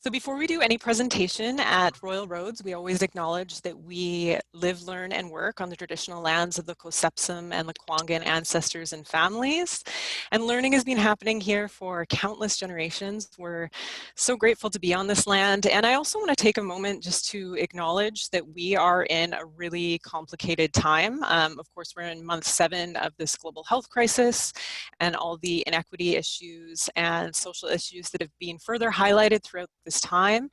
So before we do any presentation at Royal Roads, we always acknowledge that we live, learn, and work on the traditional lands of the Kosepsum and Lekwungen ancestors and families. And learning has been happening here for countless generations. We're so grateful to be on this land. And I also want to take a moment just to acknowledge that we are in a really complicated time. Of course, we're in month 7 of this global health crisis and all the inequity issues and social issues that have been further highlighted throughout this time.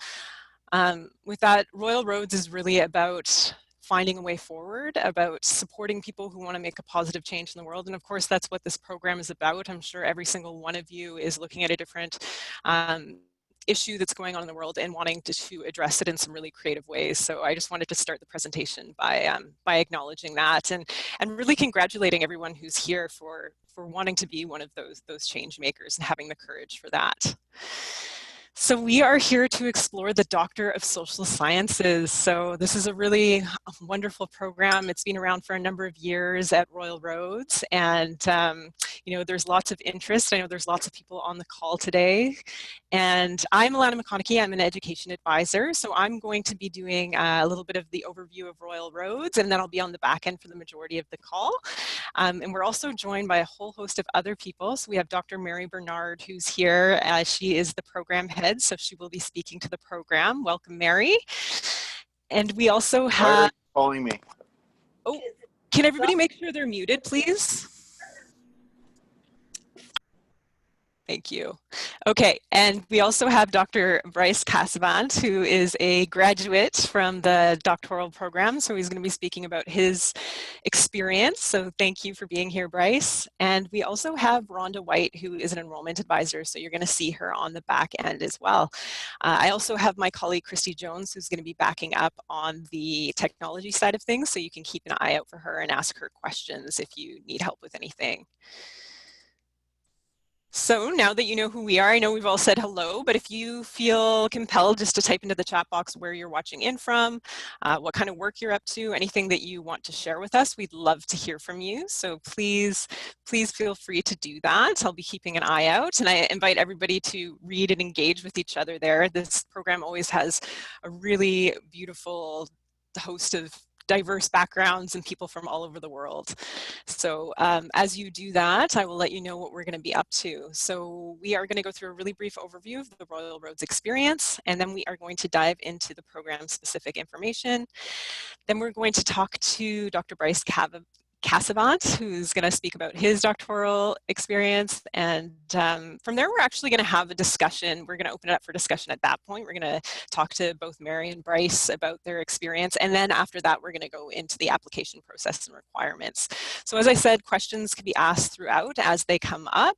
With that, Royal Roads is really about finding a way forward, about supporting people who want to make a positive change in the world. And of course, that's what this program is about. I'm sure every single one of you is looking at a different issue that's going on in the world and wanting to address it in some really creative ways. So I just wanted to start the presentation by acknowledging that and really congratulating everyone who's here for wanting to be one of those change makers and having the courage for that. So we are here to explore the Doctor of Social Sciences. So this is a really wonderful program. It's been around for a number of years at Royal Roads, and you know, there's lots of interest. I know there's lots of people on the call today. And I'm Alana McConaughey. I'm an education advisor. So I'm going to be doing a little bit of the overview of Royal Roads, and then I'll be on the back end for the majority of the call. And we're also joined by a whole host of other people. So we have Dr. Mary Bernard, who's here. She is the program head, so she will be speaking to the program. Welcome, Mary. And we also have... Why are you calling me? Oh, can everybody make sure they're muted, please? Thank you. Okay, and we also have Dr. Bryce Casavant, who is a graduate from the doctoral program. So he's going to be speaking about his experience. So thank you for being here, Bryce. And we also have Rhonda White, who is an enrollment advisor. So you're going to see her on the back end as well. I also have my colleague, Christy Jones, who's going to be backing up on the technology side of things. So you can keep an eye out for her and ask her questions if you need help with anything. So now that you know who we are, I know we've all said hello, but if you feel compelled just to type into the chat box where you're watching in from, what kind of work you're up to, anything that you want to share with us, we'd love to hear from you. So please feel free to do that. I'll be keeping an eye out, and I invite everybody to read and engage with each other there. This program always has a really beautiful host of diverse backgrounds and people from all over the world. So as you do that, I will let you know what we're going to be up to. So we are going to go through a really brief overview of the Royal Roads experience, and then we are going to dive into the program specific information. Then we're going to talk to Dr. Bryce Casavant, who's going to speak about his doctoral experience. And from there, we're actually going to have a discussion. We're going to open it up for discussion at that point. We're going to talk to both Mary and Bryce about their experience. And then after that, we're going to go into the application process and requirements. So as I said, questions can be asked throughout as they come up.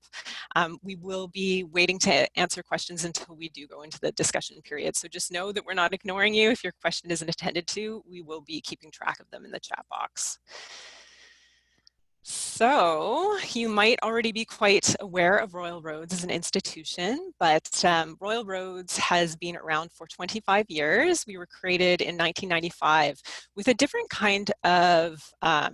We will be waiting to answer questions until we do go into the discussion period. So just know that we're not ignoring you. If your question isn't attended to, we will be keeping track of them in the chat box. So you might already be quite aware of Royal Roads as an institution, but Royal Roads has been around for 25 years. We were created in 1995 with a different kind of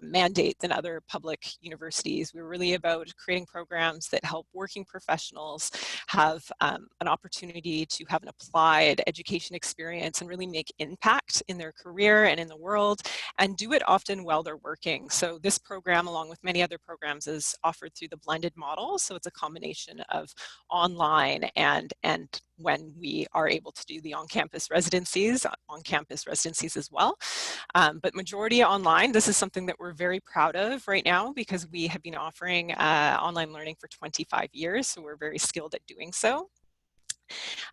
mandate than other public universities. We were really about creating programs that help working professionals have an opportunity to have an applied education experience and really make impact in their career and in the world, and do it often while they're working. So this program, along with many other programs, is offered through the blended model. So it's a combination of online and when we are able to do the on-campus residencies as well. But majority online. This is something that we're very proud of right now because we have been offering online learning for 25 years. So we're very skilled at doing so.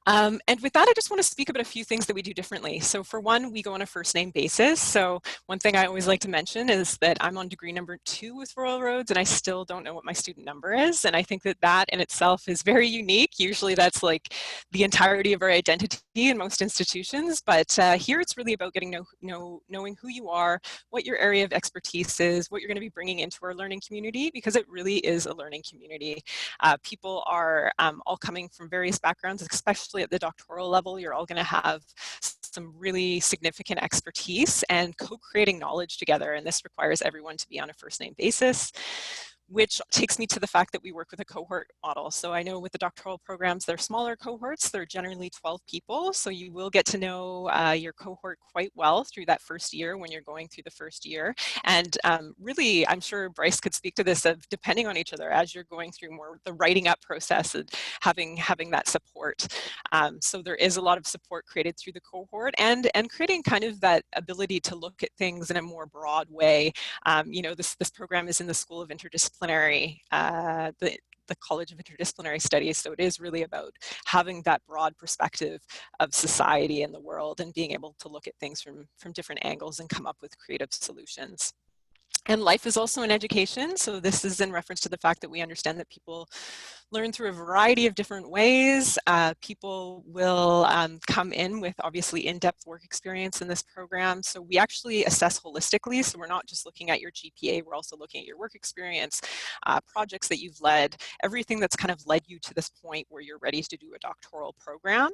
And with that, I just want to speak about a few things that we do differently. So for one, we go on a first name basis. So one thing I always like to mention is that I'm on degree number 2 with Royal Roads, and I still don't know what my student number is. And I think that that in itself is very unique. Usually that's like the entirety of our identity in most institutions. But here it's really about getting knowing who you are, what your area of expertise is, what you're going to be bringing into our learning community, because it really is a learning community. People are all coming from various backgrounds, especially at the doctoral level. You're all going to have some really significant expertise and co-creating knowledge together, and this requires everyone to be on a first name basis. which takes me to the fact that we work with a cohort model. So I know with the doctoral programs, they're smaller cohorts. They're generally 12 people. So you will get to know your cohort quite well through that first year when you're going through the first year. And really, I'm sure Bryce could speak to this of depending on each other as you're going through more the writing up process and having that support. So there is a lot of support created through the cohort and creating kind of that ability to look at things in a more broad way. You know, this program is in the School of Interdisciplinary, the College of Interdisciplinary Studies. So it is really about having that broad perspective of society and the world and being able to look at things from different angles and come up with creative solutions. And life is also an education. So this is in reference to the fact that we understand that people learn through a variety of different ways. People will come in with obviously in-depth work experience in this program. So we actually assess holistically. So we're not just looking at your GPA, we're also looking at your work experience, projects that you've led, everything that's kind of led you to this point where you're ready to do a doctoral program.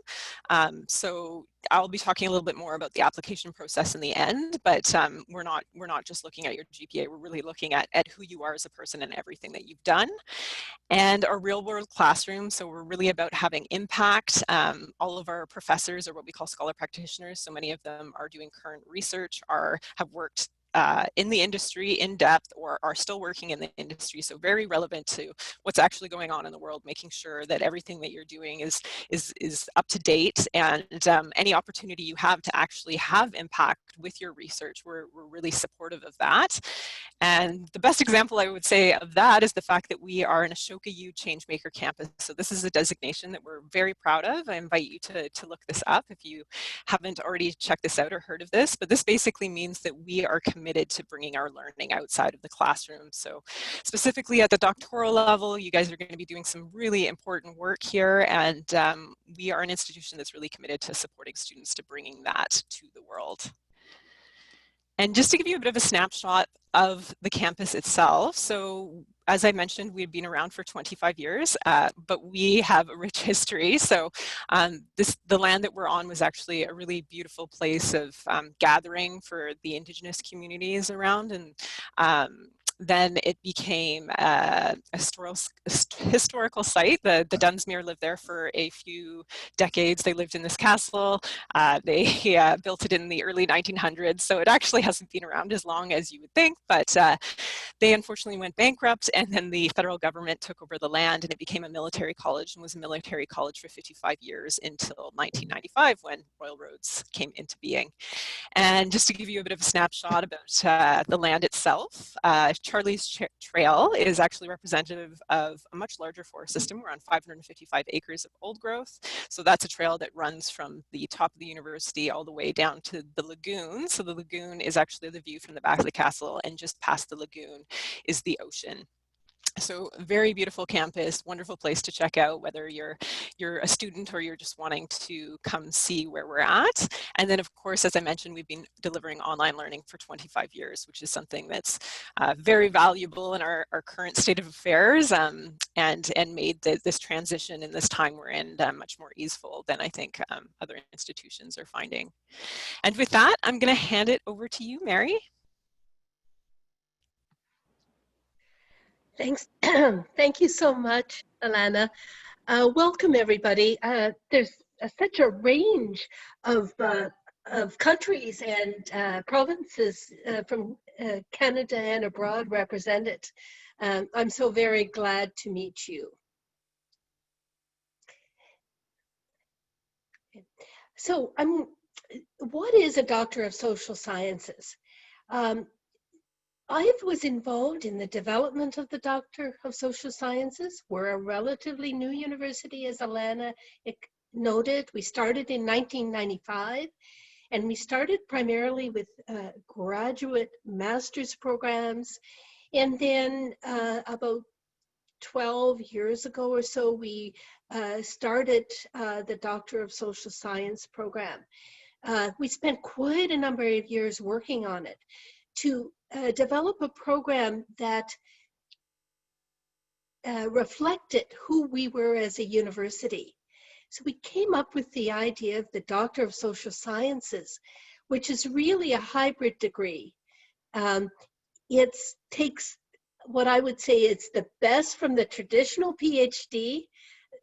So I'll be talking a little bit more about the application process in the end, but we're not just looking at your GPA, we're really looking at who you are as a person and everything that you've done. And our real world classroom, so we're really about having impact. All of our professors are what we call scholar practitioners, so many of them are doing current research, have worked in the industry in depth or are still working in the industry, so very relevant to what's actually going on in the world, making sure that everything that you're doing is up to date, and any opportunity you have to actually have impact with your research, we're really supportive of that. And the best example I would say of that is the fact that we are an Ashoka U Changemaker campus. So this is a designation that we're very proud of. I invite you to look this up if you haven't already checked this out or heard of this, but this basically means that we are committed to bringing our learning outside of the classroom. So specifically at the doctoral level, you guys are going to be doing some really important work here, and we are an institution that's really committed to supporting students to bringing that to the world. And just to give you a bit of a snapshot of the campus itself, so as I mentioned, we've been around for 25 years, but we have a rich history. So the land that we're on was actually a really beautiful place of gathering for the Indigenous communities around, and then it became a historical site. The Dunsmuir lived there for a few decades. They lived in this castle. They built it in the early 1900s, so it actually hasn't been around as long as you would think, but they unfortunately went bankrupt, and then the federal government took over the land, and it became a military college and was a military college for 55 years until 1995 when Royal Roads came into being. And just to give you a bit of a snapshot about the land itself, Charlie's Trail is actually representative of a much larger forest system. We're on 555 acres of old growth. So that's a trail that runs from the top of the university all the way down to the lagoon. So the lagoon is actually the view from the back of the castle, and just past the lagoon is the ocean. So very beautiful campus, wonderful place to check out, whether you're a student or you're just wanting to come see where we're at. And then of course, as I mentioned, we've been delivering online learning for 25 years, which is something that's very valuable in our current state of affairs, and made this transition in this time we're in much more easeful than I think other institutions are finding. And with that, I'm going to hand it over to you, Mary. Thanks. Thank you so much, Alana. Welcome, everybody. There's such a range of countries and provinces from Canada and abroad represented. I'm so very glad to meet you. So, what is a Doctor of Social Sciences? I was involved in the development of the Doctor of Social Sciences. We're a relatively new university, as Alana noted. We started in 1995, and we started primarily with graduate master's programs. And then about 12 years ago or so, we started the Doctor of Social Science program. We spent quite a number of years working on it to develop a program that reflected who we were as a university. So we came up with the idea of the Doctor of Social Sciences, which is really a hybrid degree. It takes what I would say is the best from the traditional PhD,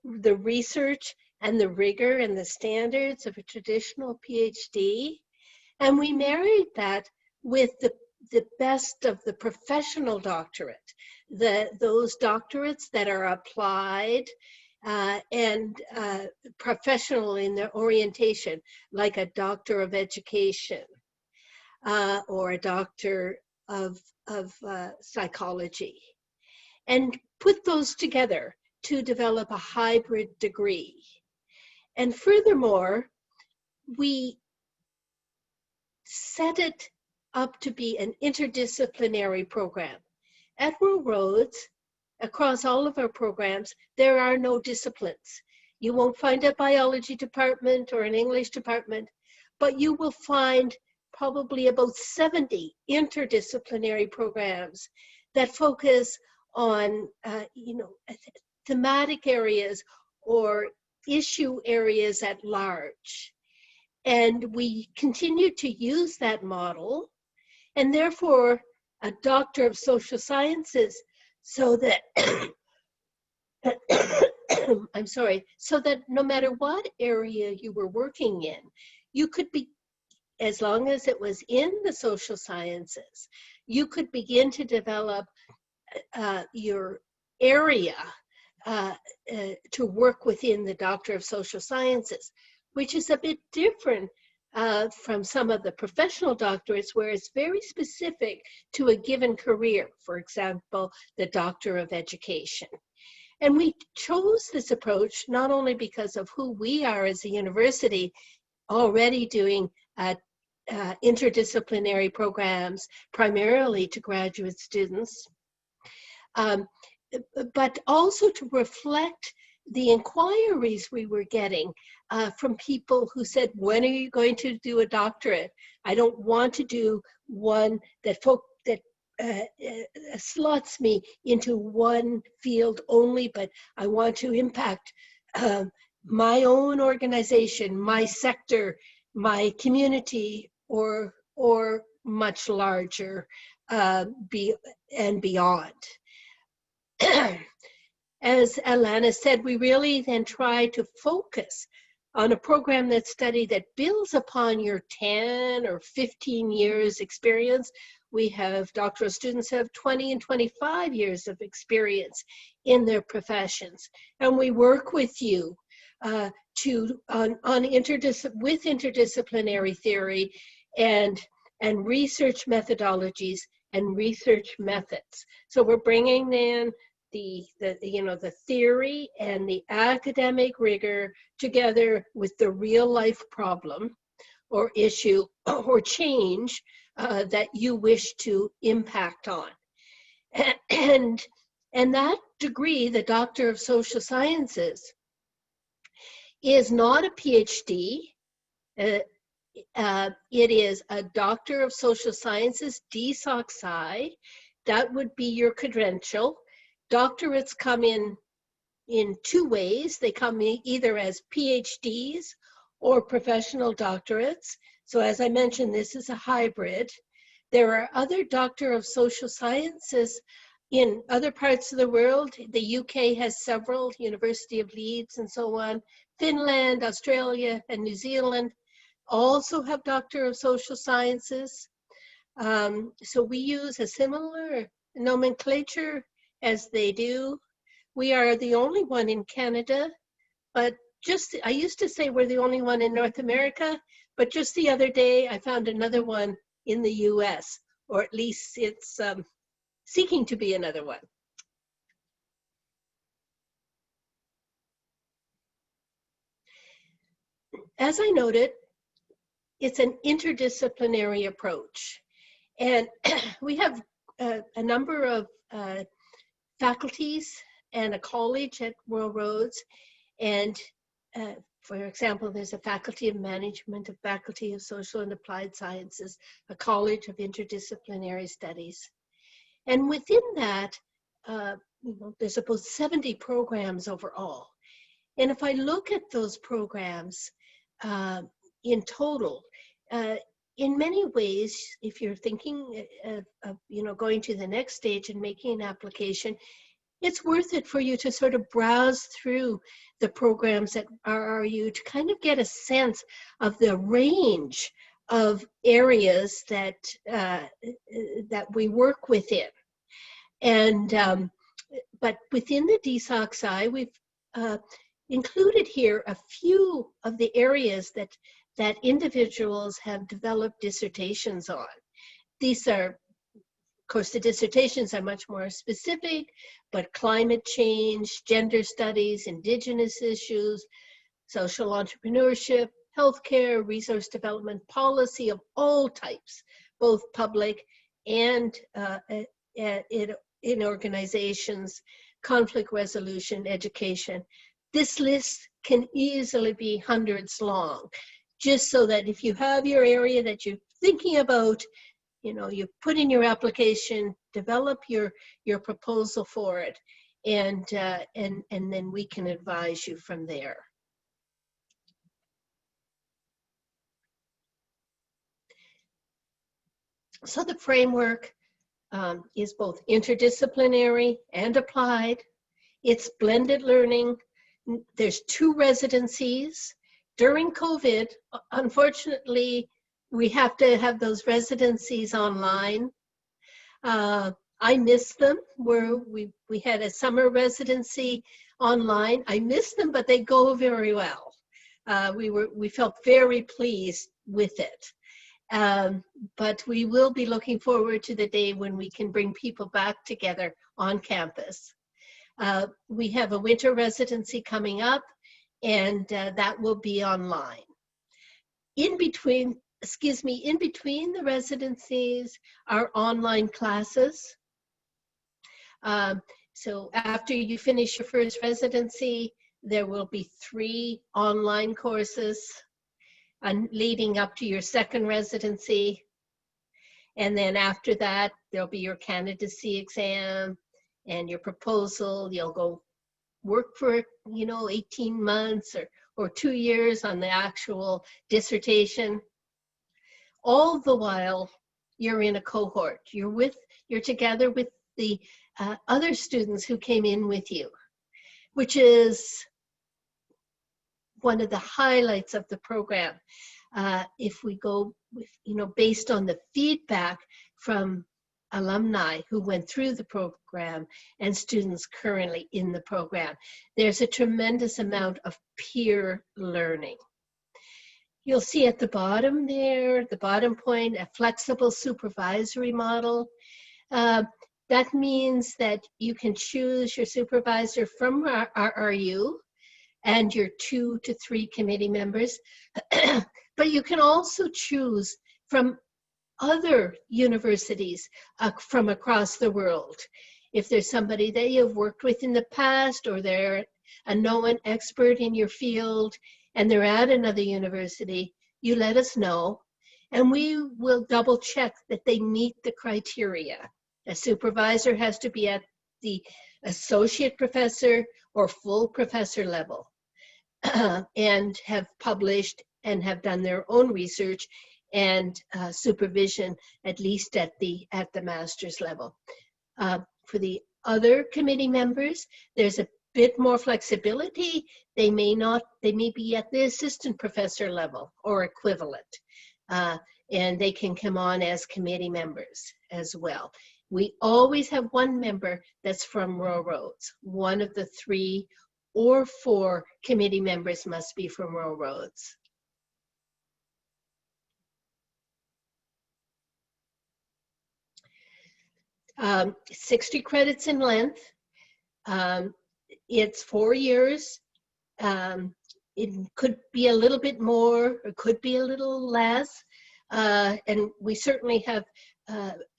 the research and the rigor and the standards of a traditional PhD. And we married that with the best of the professional doctorate, those doctorates that are applied and professional in their orientation, like a doctor of education or a doctor of psychology, and put those together to develop a hybrid degree. And furthermore, we set it up to be an interdisciplinary program. At Rural Roads, across all of our programs, there are no disciplines. You won't find a biology department or an English department, but you will find probably about 70 interdisciplinary programs that focus on thematic areas or issue areas at large. And we continue to use that model, and therefore a Doctor of Social Sciences, so that I'm sorry, so that no matter what area you were working in, you could be, as long as it was in the social sciences, you could begin to develop your area to work within the Doctor of Social Sciences, which is a bit different from some of the professional doctorates where it's very specific to a given career, for example, the Doctor of Education. And we chose this approach not only because of who we are as a university, already doing interdisciplinary programs, primarily to graduate students, but also to reflect the inquiries we were getting from people who said, when are you going to do a doctorate? I don't want to do one that slots me into one field only, but I want to impact my own organization, my sector, my community, or much larger and beyond. As Alana said, we really then try to focus on a program that builds upon your 10 or 15 years experience. We have doctoral students who have 20 and 25 years of experience in their professions. And we work with you with interdisciplinary theory and research methodologies and research methods. So we're bringing in the theory and the academic rigor together with the real life problem or issue or change that you wish to impact on. And that degree, the Doctor of Social Sciences, is not a PhD. It is a Doctor of Social Sciences, DSoc Sci. That would be your credential. Doctorates come in two ways. They come either as PhDs or professional doctorates. So as I mentioned, this is a hybrid. There are other Doctor of Social Sciences in other parts of the world. The UK has several, University of Leeds and so on. Finland, Australia, and New Zealand also have Doctor of Social Sciences. So we use a similar nomenclature as they do. We are the only one in Canada, but I used to say we're the only one in North America, but just the other day I found another one in the US, or at least it's seeking to be another one. As I noted, it's an interdisciplinary approach. And we have a number of faculties and a college at Rural Roads. And for example, there's a Faculty of Management, a Faculty of Social and Applied Sciences, a College of Interdisciplinary Studies. And within that, there's about 70 programs overall. And if I look at those programs in total, in many ways, if you're thinking of going to the next stage and making an application, it's worth it for you to sort of browse through the programs at RRU to kind of get a sense of the range of areas that we work within. And but within the DSOC-I, we've included here a few of the areas that individuals have developed dissertations on. These are, of course, the dissertations are much more specific, but climate change, gender studies, Indigenous issues, social entrepreneurship, healthcare, resource development, policy of all types, both public and in organizations, conflict resolution, education. This list can easily be hundreds long, just so that if you have your area that you're thinking about, you put in your application, develop your proposal for it, and then we can advise you from there. So the framework is both interdisciplinary and applied. It's blended learning. There's 2 residencies. During COVID, unfortunately, we have to have those residencies online. I miss them, where we had a summer residency online. I miss them, but they go very well. We felt very pleased with it. But we will be looking forward to the day when we can bring people back together on campus. We have a winter residency coming up, and that will be online. In between the residencies are online classes. So after you finish your first residency, there will be 3 online courses leading up to your second residency. And then after that, there'll be your candidacy exam and your proposal. You'll go work for, 18 months or 2 years on the actual dissertation. All the while, you're in a cohort. You're together with the other students who came in with you, which is one of the highlights of the program. If we go with, based on the feedback from alumni who went through the program and students currently in the program, there's a tremendous amount of peer learning. You'll see at the bottom there, the bottom point, a flexible supervisory model. That means that you can choose your supervisor from RRU and your 2 to 3 committee members, but you can also choose from other universities from across the world. If there's somebody that you've worked with in the past, or they're a known expert in your field and they're at another university, you let us know, and we will double check that they meet the criteria. A supervisor has to be at the associate professor or full professor level and have published and have done their own research and supervision, at least at the master's level. For the other committee members, there's a bit more flexibility. They may be at the assistant professor level or equivalent, and they can come on as committee members as well. We always have 1 member that's from Royal Roads. One of the 3 or 4 committee members must be from Royal Roads. Um, 60 credits in length. It's 4 years. It could be a little bit more, or could be a little less. And we certainly have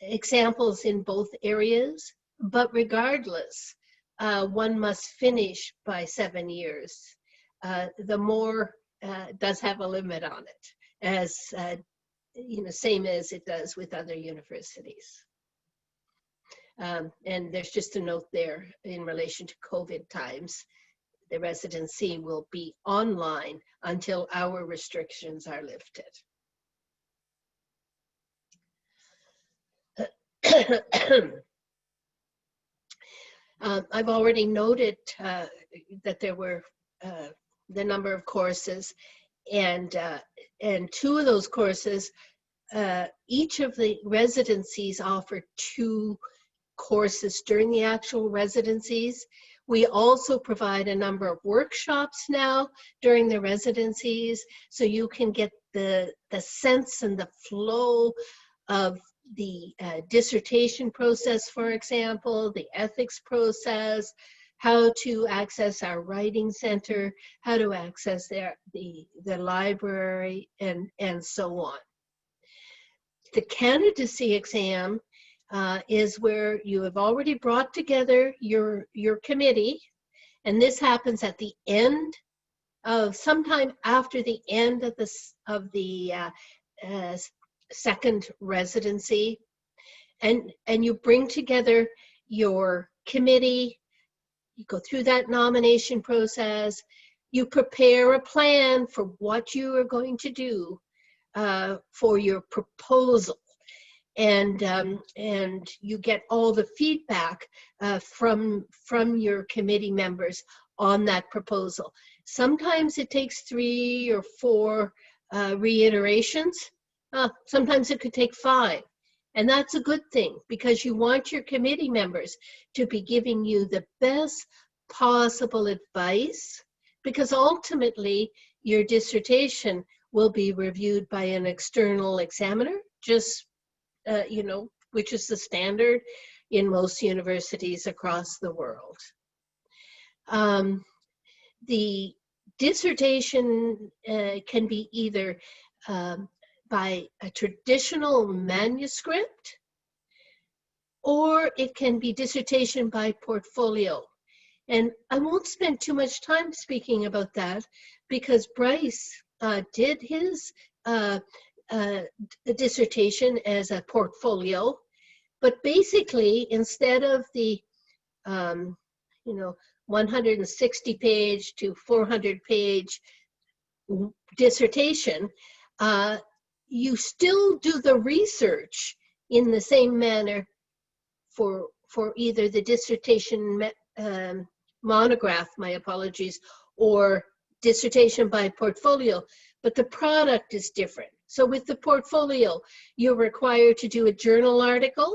examples in both areas, but regardless, one must finish by 7 years. The more does have a limit on it, as same as it does with other universities. And there's just a note there in relation to COVID times. The residency will be online until our restrictions are lifted. I've already noted that there were the number of courses, and 2 of those courses, each of the residencies offer 2 courses during the actual residencies. We also provide a number of workshops now during the residencies, so you can get the sense and the flow of the dissertation process, for example, the ethics process, how to access our writing center, how to access the library, and so on. The candidacy exam is where you have already brought together your committee, and this happens at the end of, sometime after the end of the second residency, and you bring together your committee. You go through that nomination process. You prepare a plan for what you are going to do for your proposal. And you get all the feedback from your committee members on that proposal. Sometimes it takes 3 or 4 reiterations. Sometimes it could take 5. And that's a good thing, because you want your committee members to be giving you the best possible advice, because ultimately your dissertation will be reviewed by an external examiner, just which is the standard in most universities across the world. The dissertation can be either by a traditional manuscript, or it can be dissertation by portfolio. And I won't spend too much time speaking about that, because Bryce did his dissertation as a portfolio, but basically, instead of the 160 page to 400 page dissertation, you still do the research in the same manner for either the dissertation monograph, my apologies, or dissertation by portfolio, but the product is different. So with the portfolio, you're required to do a journal article,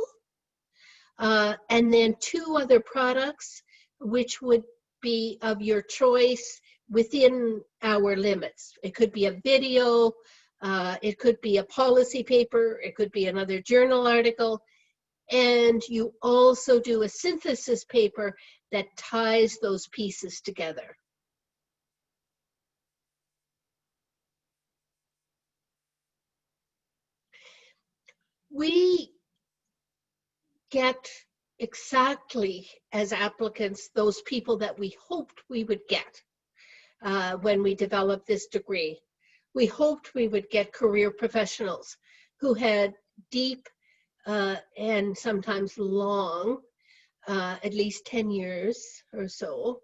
and then 2 other products, which would be of your choice within our limits. It could be a video, it could be a policy paper, it could be another journal article, and you also do a synthesis paper that ties those pieces together. We get exactly, as applicants, those people that we hoped we would get when we developed this degree. We hoped we would get career professionals who had deep and sometimes long, at least 10 years or so,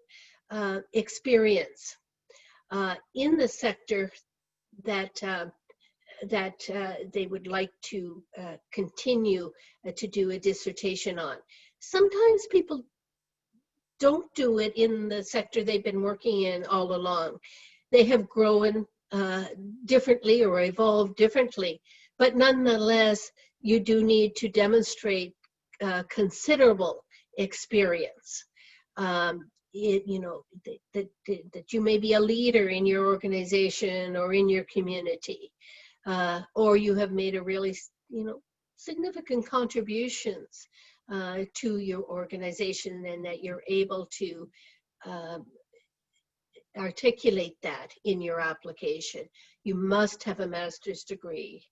experience in the sector that they would like to continue to do a dissertation on. Sometimes people don't do it in the sector they've been working in all along. They have grown differently or evolved differently, but nonetheless, you do need to demonstrate considerable experience. That you may be a leader in your organization or in your community, or you have made a really, significant contributions to your organization, and that you're able to articulate that in your application. You must have a master's degree.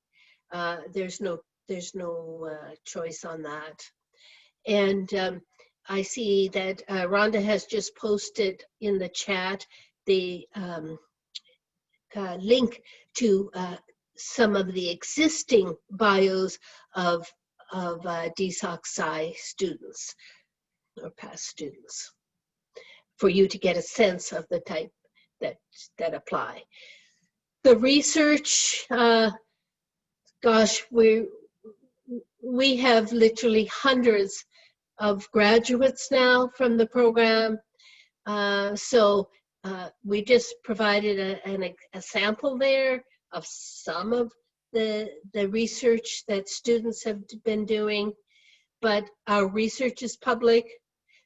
There's no choice on that. And I see that Rhonda has just posted in the chat the link to some of the existing bios of DSOC Sci students or past students, for you to get a sense of the type that apply. The research, gosh, we have literally hundreds of graduates now from the program. So we just provided a sample there of some of the research that students have been doing, but our research is public.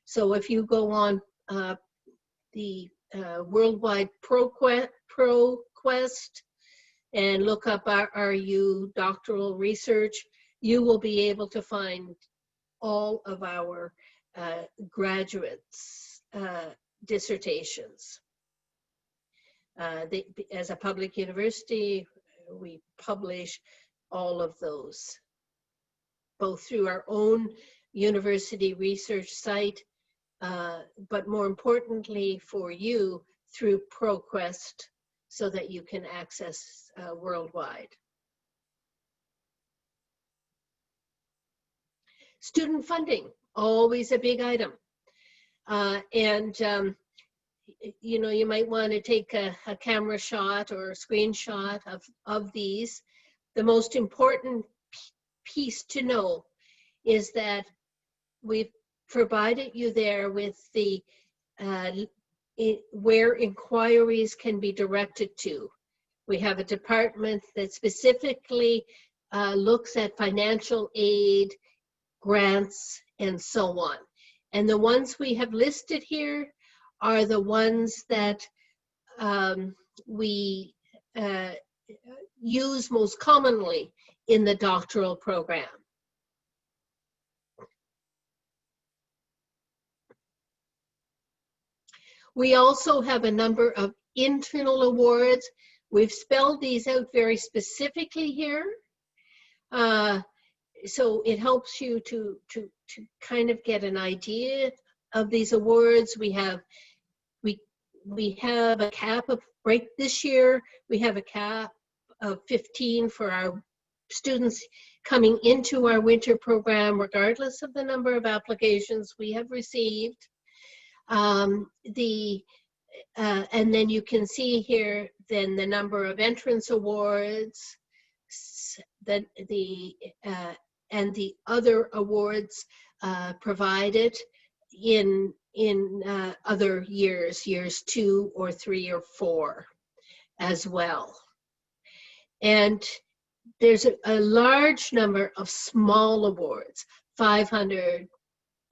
So if you go on the Worldwide ProQuest and look up RRU doctoral research, you will be able to find all of our graduates' dissertations. As a public university, we publish all of those, both through our own university research site, but more importantly for you, through ProQuest, so that you can access worldwide. Student funding, always a big item. You know, you might want to take a camera shot or a screenshot of these. The most important piece to know is that we've provided you there with the where inquiries can be directed to. We have a department that specifically looks at financial aid, grants, and so on. And the ones we have listed here are the ones that we use most commonly in the doctoral program. We also have a number of internal awards. We've spelled these out very specifically here. So it helps you to kind of get an idea of these awards. We have a cap of, right this year, we have a cap of 15 for our students coming into our winter program, regardless of the number of applications we have received. And then you can see here then the number of entrance awards, and the other awards provided in other years 2 or 3 or 4 as well. And there's a large number of small awards, 500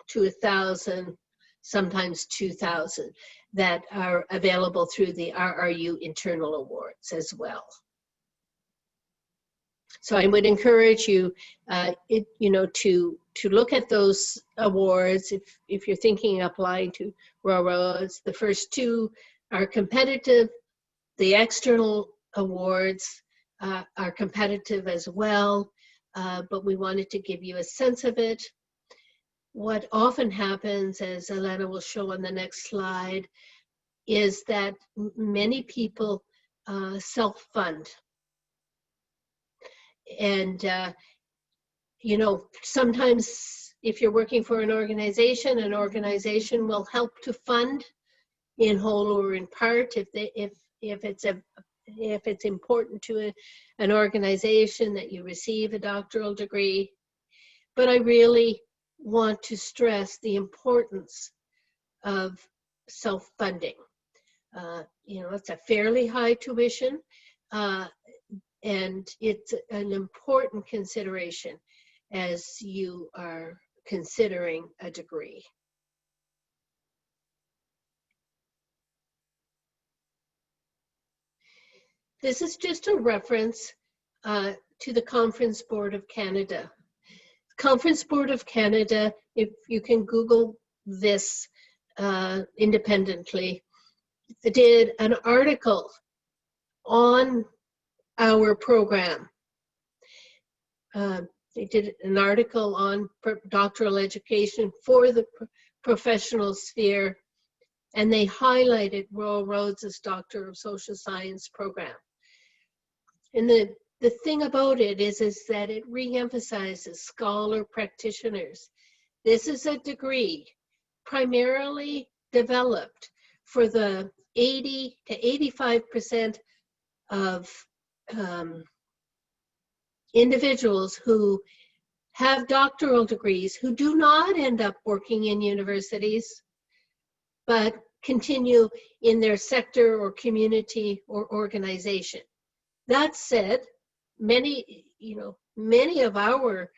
to 1,000, sometimes 2,000, that are available through the RRU Internal Awards as well. So I would encourage you, you know, to look at those awards if you're thinking of applying to RRUs. The first 2 are competitive. The external awards are competitive as well, but we wanted to give you a sense of it. What often happens, as Elena will show on the next slide, is that many people self-fund. And, you know, sometimes if you're working for an organization will help to fund in whole or in part if it's important to an organization that you receive a doctoral degree. But I really want to stress the importance of self-funding. You know, it's a fairly high tuition, and it's an important consideration as you are considering a degree. This is just a reference to the Conference Board of Canada. Conference Board of Canada, if you can Google this independently, did an article on our program. They did an article on doctoral education for the professional sphere, and they highlighted Royal Roads' Doctor of Social Science program. And the thing about it is that it re-emphasizes scholar practitioners. This is a degree primarily developed for the 80 to 85% of individuals who have doctoral degrees who do not end up working in universities, but continue in their sector or community or organization. That said, many of our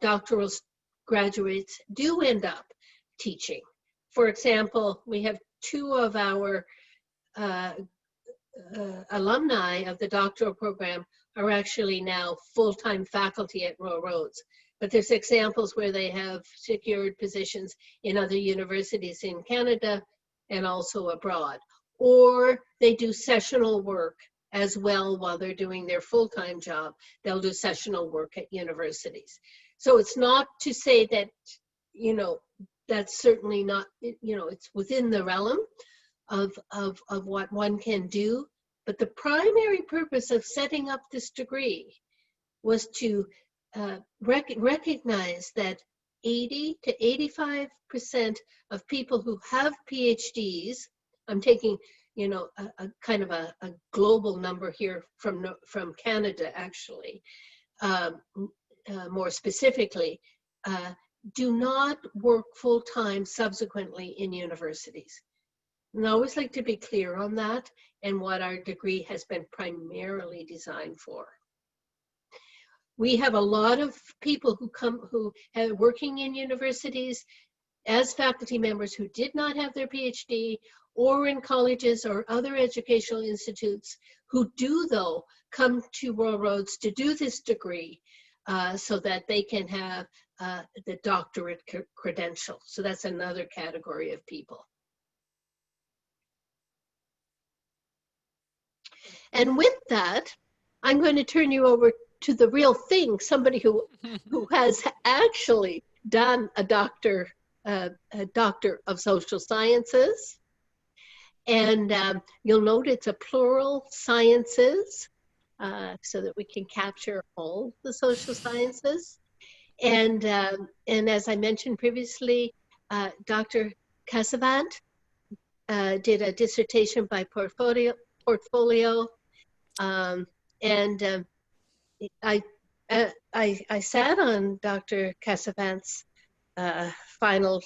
doctoral graduates do end up teaching. For example, we have two of our alumni of the doctoral program are actually now full-time faculty at Royal Roads. But there's examples where they have secured positions in other universities in Canada and also abroad. Or they do sessional work as well while they're doing their full-time job. They'll do sessional work at universities. So it's not to say that, that's certainly not, it's within the realm of what one can do. But the primary purpose of setting up this degree was to recognize that 80 to 85% of people who have PhDs, I'm taking, a kind of a global number here from Canada, actually, more specifically, do not work full-time subsequently in universities. And I always like to be clear on that and what our degree has been primarily designed for. We have a lot of people who are working in universities as faculty members who did not have their PhD, or in colleges or other educational institutes who do, though, come to Royal Roads to do this degree so that they can have the doctorate credential. So that's another category of people. And with that, I'm going to turn you over to the real thing, somebody who has actually done a doctor of social sciences. And you'll note it's a plural sciences so that we can capture all the social sciences. And as I mentioned previously, Dr. Casavant did a dissertation by portfolio. I sat on Dr. Casavant's final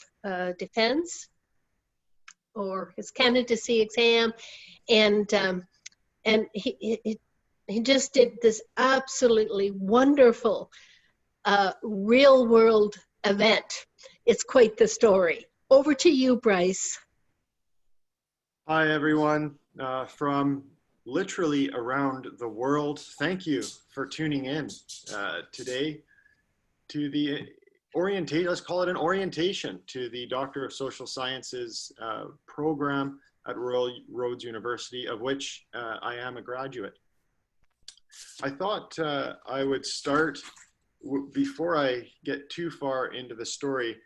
defense or his candidacy exam, and he just did this absolutely wonderful real world event. It's quite the story. Over to you, Bryce. Hi, everyone. From literally around the world, thank you for tuning in today to the let's call it an orientation to the Doctor of Social Sciences program at Royal Roads University, of which I am a graduate. I thought I would start, before I get too far into the story,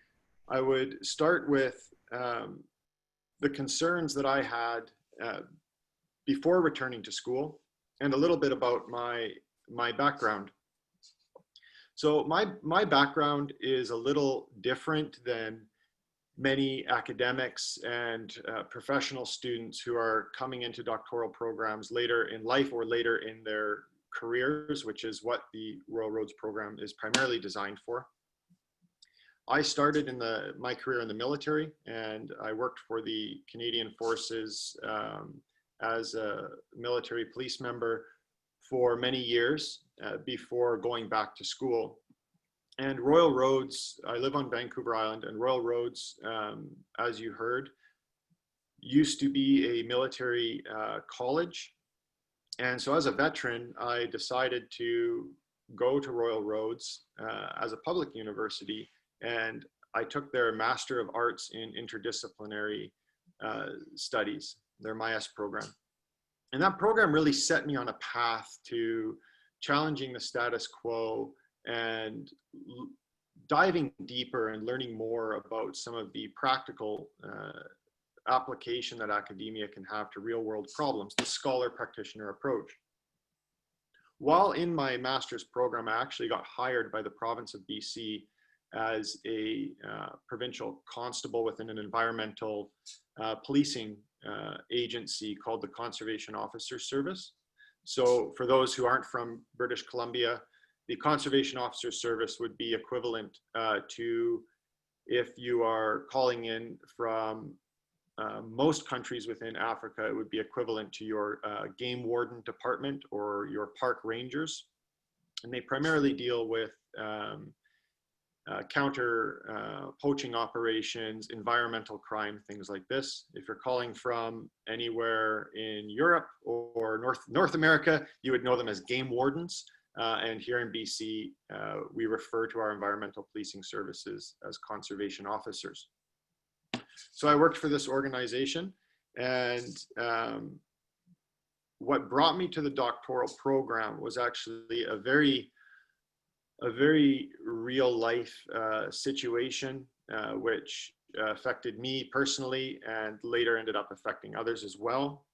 I would start with the concerns that I had before returning to school, and a little bit about my background. So my background is a little different than many academics and professional students who are coming into doctoral programs later in life or later in their careers, which is what the Royal Roads program is primarily designed for. I started my career in the military, and I worked for the Canadian Forces as a military police member for many years before going back to school. And Royal Roads, I live on Vancouver Island, and Royal Roads, as you heard, used to be a military college. And so as a veteran, I decided to go to Royal Roads as a public university, and I took their Master of Arts in Interdisciplinary Studies, their MIS program. And that program really set me on a path to challenging the status quo and diving deeper and learning more about some of the practical application that academia can have to real world problems, the scholar practitioner approach. While in my master's program, I actually got hired by the province of BC as a provincial constable within an environmental policing agency called the Conservation Officer Service. So for those who aren't from British Columbia, the conservation officer service would be equivalent to if you are calling in from most countries within Africa, it would be equivalent to your game warden department or your park rangers. And they primarily deal with counter poaching operations, environmental crime, things like this. If you're calling from anywhere in Europe or North America, you would know them as game wardens. And here in BC, we refer to our environmental policing services as conservation officers. So I worked for this organization, and what brought me to the doctoral program was actually a very real life situation, which affected me personally and later ended up affecting others as well.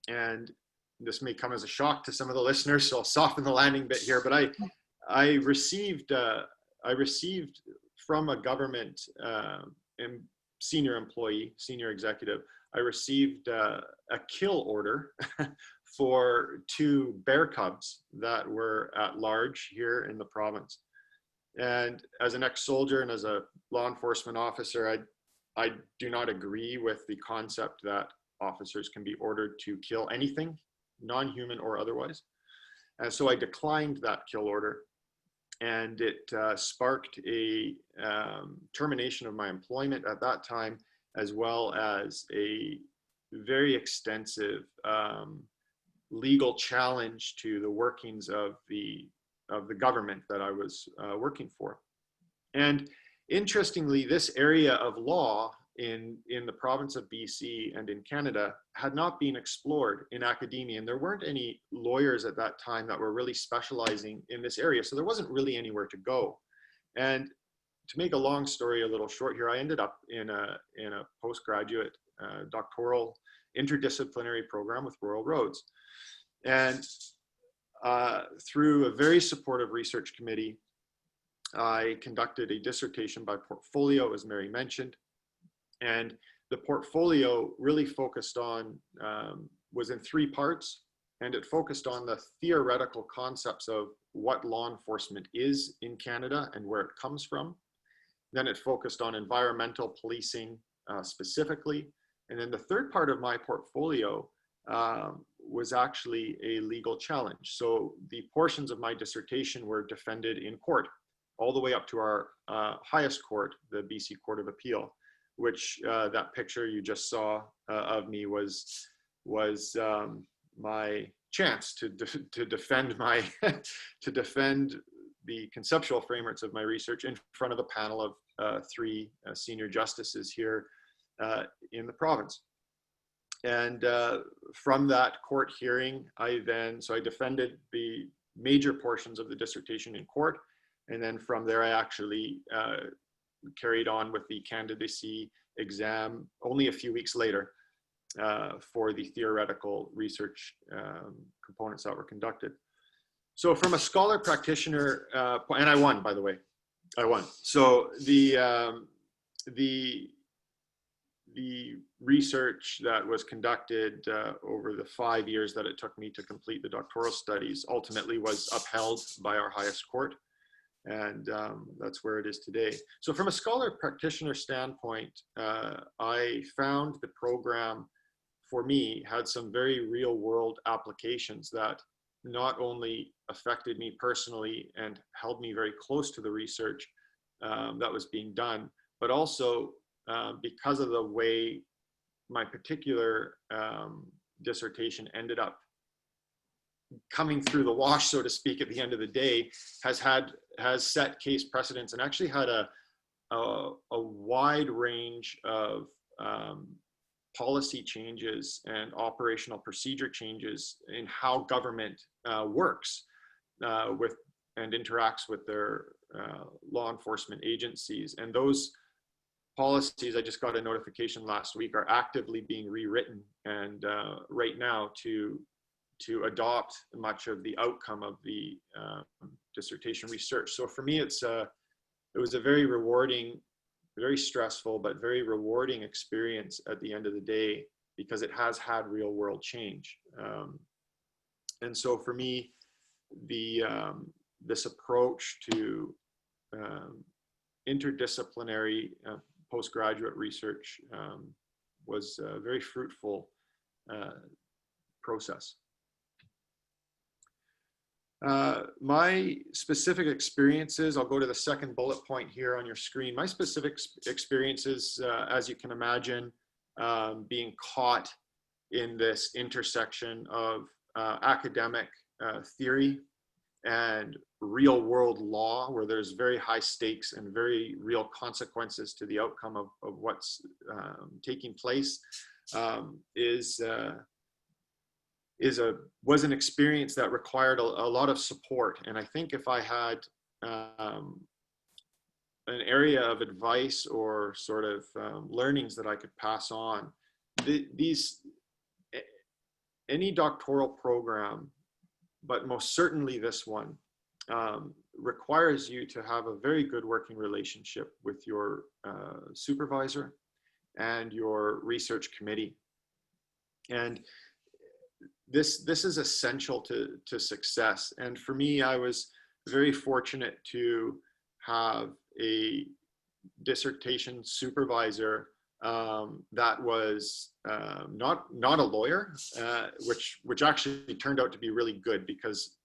And this may come as a shock to some of the listeners, so I'll soften the landing bit here, but I received from a government senior employee, senior executive, I received a kill order for 2 bear cubs that were at large here in the province. And as an ex-soldier and as a law enforcement officer, I do not agree with the concept that officers can be ordered to kill anything, non-human or otherwise. And so I declined that kill order, and it sparked a termination of my employment at that time, as well as a very extensive legal challenge to the workings of the government that I was working for. And interestingly, this area of law in the province of BC and in Canada had not been explored in academia, and there weren't any lawyers at that time that were really specializing in this area, so there wasn't really anywhere to go. And to make a long story a little short here, I ended up in a postgraduate doctoral interdisciplinary program with Royal Roads. And through a very supportive research committee, I conducted a dissertation by portfolio, as Mary mentioned. And the portfolio really focused on, was in 3 parts, and it focused on the theoretical concepts of what law enforcement is in Canada and where it comes from. Then it focused on environmental policing specifically. And then the third part of my portfolio was actually a legal challenge. So the portions of my dissertation were defended in court, all the way up to our highest court, the BC Court of Appeal, which that picture you just saw of me was my chance to defend my to defend the conceptual frameworks of my research in front of a panel of 3 senior justices here in the province. And from that court hearing, I defended the major portions of the dissertation in court, and then from there I actually carried on with the candidacy exam only a few weeks later for the theoretical research components that were conducted. So from a scholar practitioner, and I won, by the way, I won. So the research that was conducted over the 5 years that it took me to complete the doctoral studies ultimately was upheld by our highest court. And that's where it is today. So from a scholar practitioner standpoint, I found the program for me had some very real world applications that not only affected me personally and held me very close to the research that was being done, but also because of the way my particular dissertation ended up coming through the wash, so to speak, at the end of the day, has set case precedents and actually had a wide range of policy changes and operational procedure changes in how government works with and interacts with their law enforcement agencies. And those policies, I just got a notification last week, are actively being rewritten and right now to adopt much of the outcome of the dissertation research. So for me, it was a very rewarding, very stressful, but very rewarding experience at the end of the day, because it has had real world change. And so for me, the this approach to interdisciplinary postgraduate research was a very fruitful process. My specific experiences, I'll go to the second bullet point here on your screen. My specific experiences, as you can imagine, being caught in this intersection of academic theory and real world law, where there's very high stakes and very real consequences to the outcome of what's taking place, was an experience that required a lot of support. And I think if I had an area of advice or sort of learnings that I could pass on, any doctoral program, but most certainly this one, requires you to have a very good working relationship with your supervisor and your research committee. And this is essential to success. And for me, I was very fortunate to have a dissertation supervisor that was not a lawyer, which actually turned out to be really good, because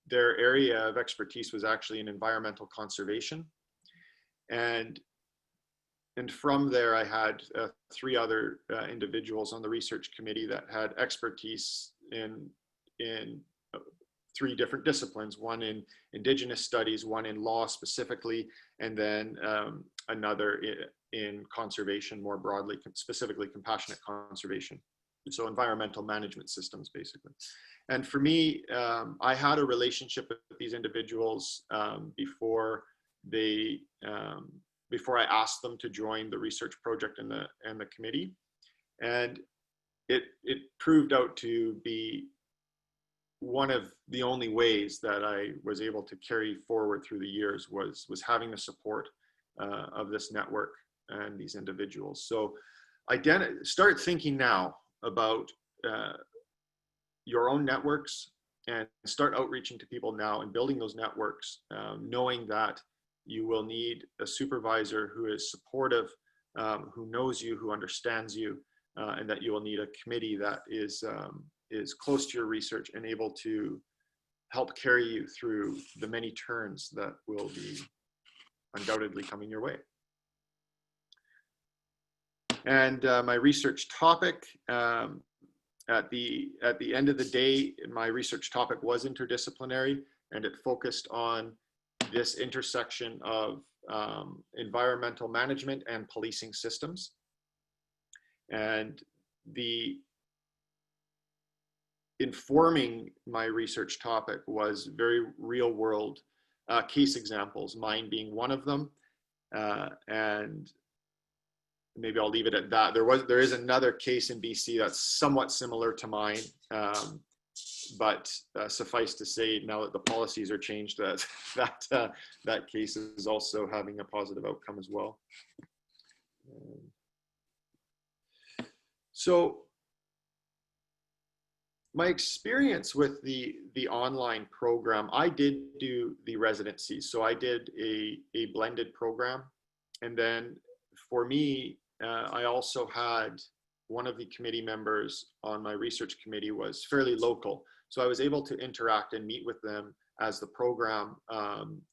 their area of expertise was actually in environmental conservation. And from there, I had 3 other individuals on the research committee that had expertise in 3 different disciplines, one in Indigenous studies, one in law specifically, and then another in conservation more broadly, specifically compassionate conservation. So environmental management systems, basically. And for me, I had a relationship with these individuals before I asked them to join the research project and the committee. And it proved out to be one of the only ways that I was able to carry forward through the years was having the support of this network and these individuals. So start thinking now about your own networks, and start outreaching to people now and building those networks, knowing that you will need a supervisor who is supportive, who knows you, who understands you, and that you will need a committee that is close to your research and able to help carry you through the many turns that will be undoubtedly coming your way. And my research topic, at the end of the day, my research topic was interdisciplinary, and it focused on this intersection of environmental management and policing systems. And the informing my research topic was very real world case examples, mine being one of them. And maybe I'll leave it at that. There is another case in BC that's somewhat similar to mine, but suffice to say, now that the policies are changed, that case is also having a positive outcome as well. So my experience with the online program, I did do the residency. So I did a blended program. And then for me, I also had one of the committee members on my research committee was fairly local. So I was able to interact and meet with them as the program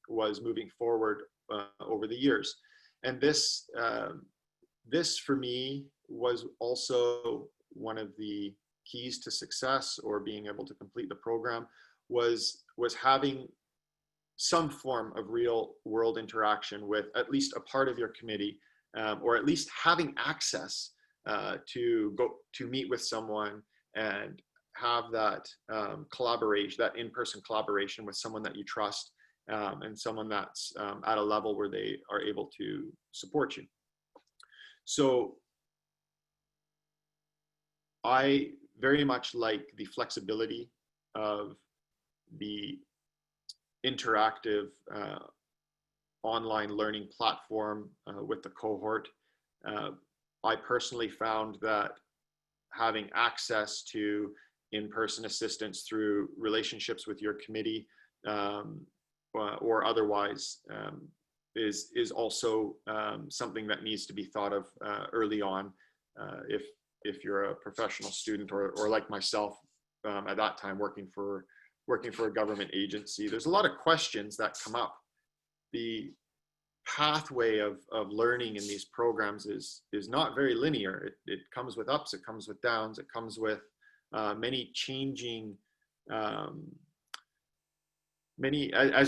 was moving forward over the years. And this for me was also one of the keys to success, or being able to complete the program, was having some form of real world interaction with at least a part of your committee, or at least having access to go to meet with someone and have that collaboration, that in-person collaboration with someone that you trust, and someone that's at a level where they are able to support you. So I very much like the flexibility of the interactive online learning platform with the cohort. I personally found that having access to in-person assistance through relationships with your committee or otherwise, is also something that needs to be thought of early on. If you're a professional student, or like myself, at that time working for a government agency, there's a lot of questions that come up. The pathway of learning in these programs is not very linear. It comes with ups, it comes with downs, it comes with many changing, as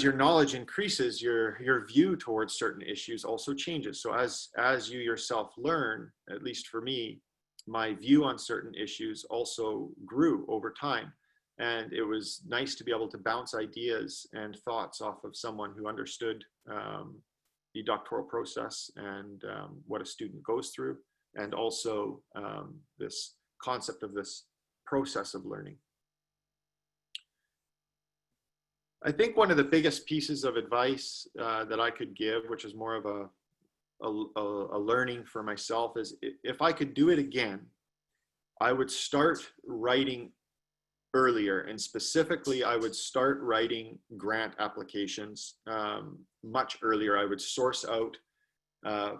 your knowledge increases, your view towards certain issues also changes. So as you yourself learn, at least for me, my view on certain issues also grew over time. And it was nice to be able to bounce ideas and thoughts off of someone who understood the doctoral process and what a student goes through, and also this concept of this process of learning. I think one of the biggest pieces of advice that I could give, which is more of a learning for myself, is if I could do it again, I would start writing earlier, and specifically I would start writing grant applications much earlier. I would source out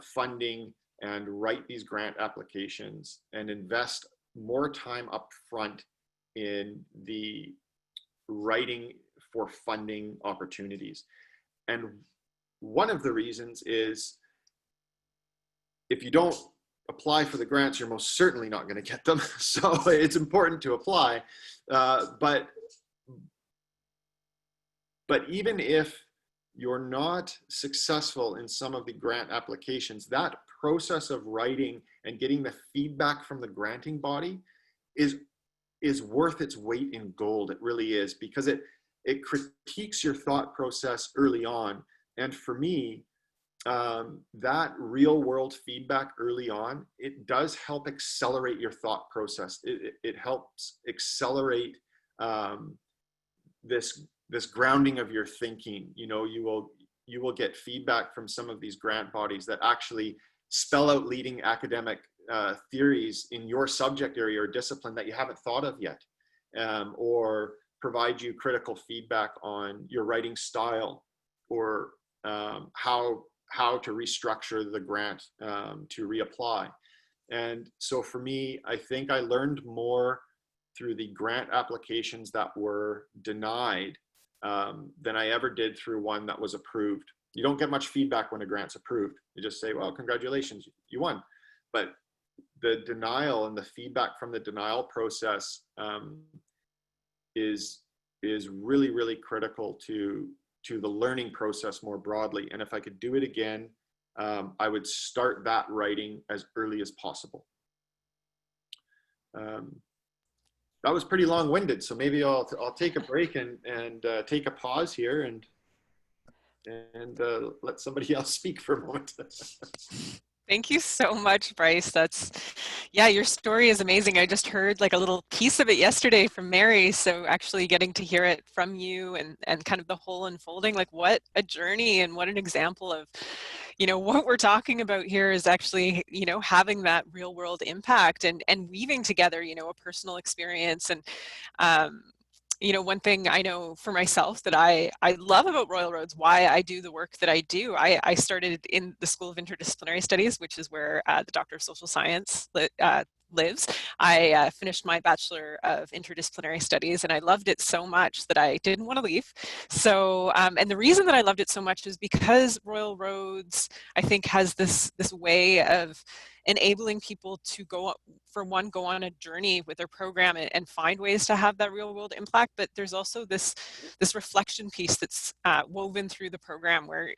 funding and write these grant applications and invest more time up front in the writing for funding opportunities. And one of the reasons is, if you don't apply for the grants, you're most certainly not going to get them. So it's important to apply. But even if you're not successful in some of the grant applications, that process of writing and getting the feedback from the granting body is worth its weight in gold. It really is, because it critiques your thought process early on. And for me, that real world feedback early on, it does help accelerate your thought process. It helps accelerate this grounding of your thinking. You know, you will get feedback from some of these grant bodies that actually spell out leading academic theories in your subject area or discipline that you haven't thought of yet, or provide you critical feedback on your writing style, or how to restructure the grant to reapply. And so for me, I think I learned more through the grant applications that were denied than I ever did through one that was approved. You don't get much feedback when a grant's approved. You just say, well, congratulations, you won. But the denial and the feedback from the denial process is really, really critical to the learning process more broadly. And if I could do it again, I would start that writing as early as possible. That was pretty long-winded, so maybe I'll take a break and take a pause here and let somebody else speak for a moment. Thank you so much, Bryce. Yeah, your story is amazing. I just heard like a little piece of it yesterday from Mary. So actually getting to hear it from you and kind of the whole unfolding, like what a journey and what an example of, you know, what we're talking about here is actually, you know, having that real world impact and weaving together, you know, a personal experience. And you know, one thing I know for myself that I love about Royal Roads, why I do the work that I do, I started in the School of Interdisciplinary Studies, which is where the Doctor of Social Science lives. I finished my Bachelor of Interdisciplinary Studies, and I loved it so much that I didn't want to leave. So, and the reason that I loved it so much is because Royal Roads, I think, has this way of enabling people to go on a journey with their program and find ways to have that real world impact. But there's also this reflection piece that's woven through the program where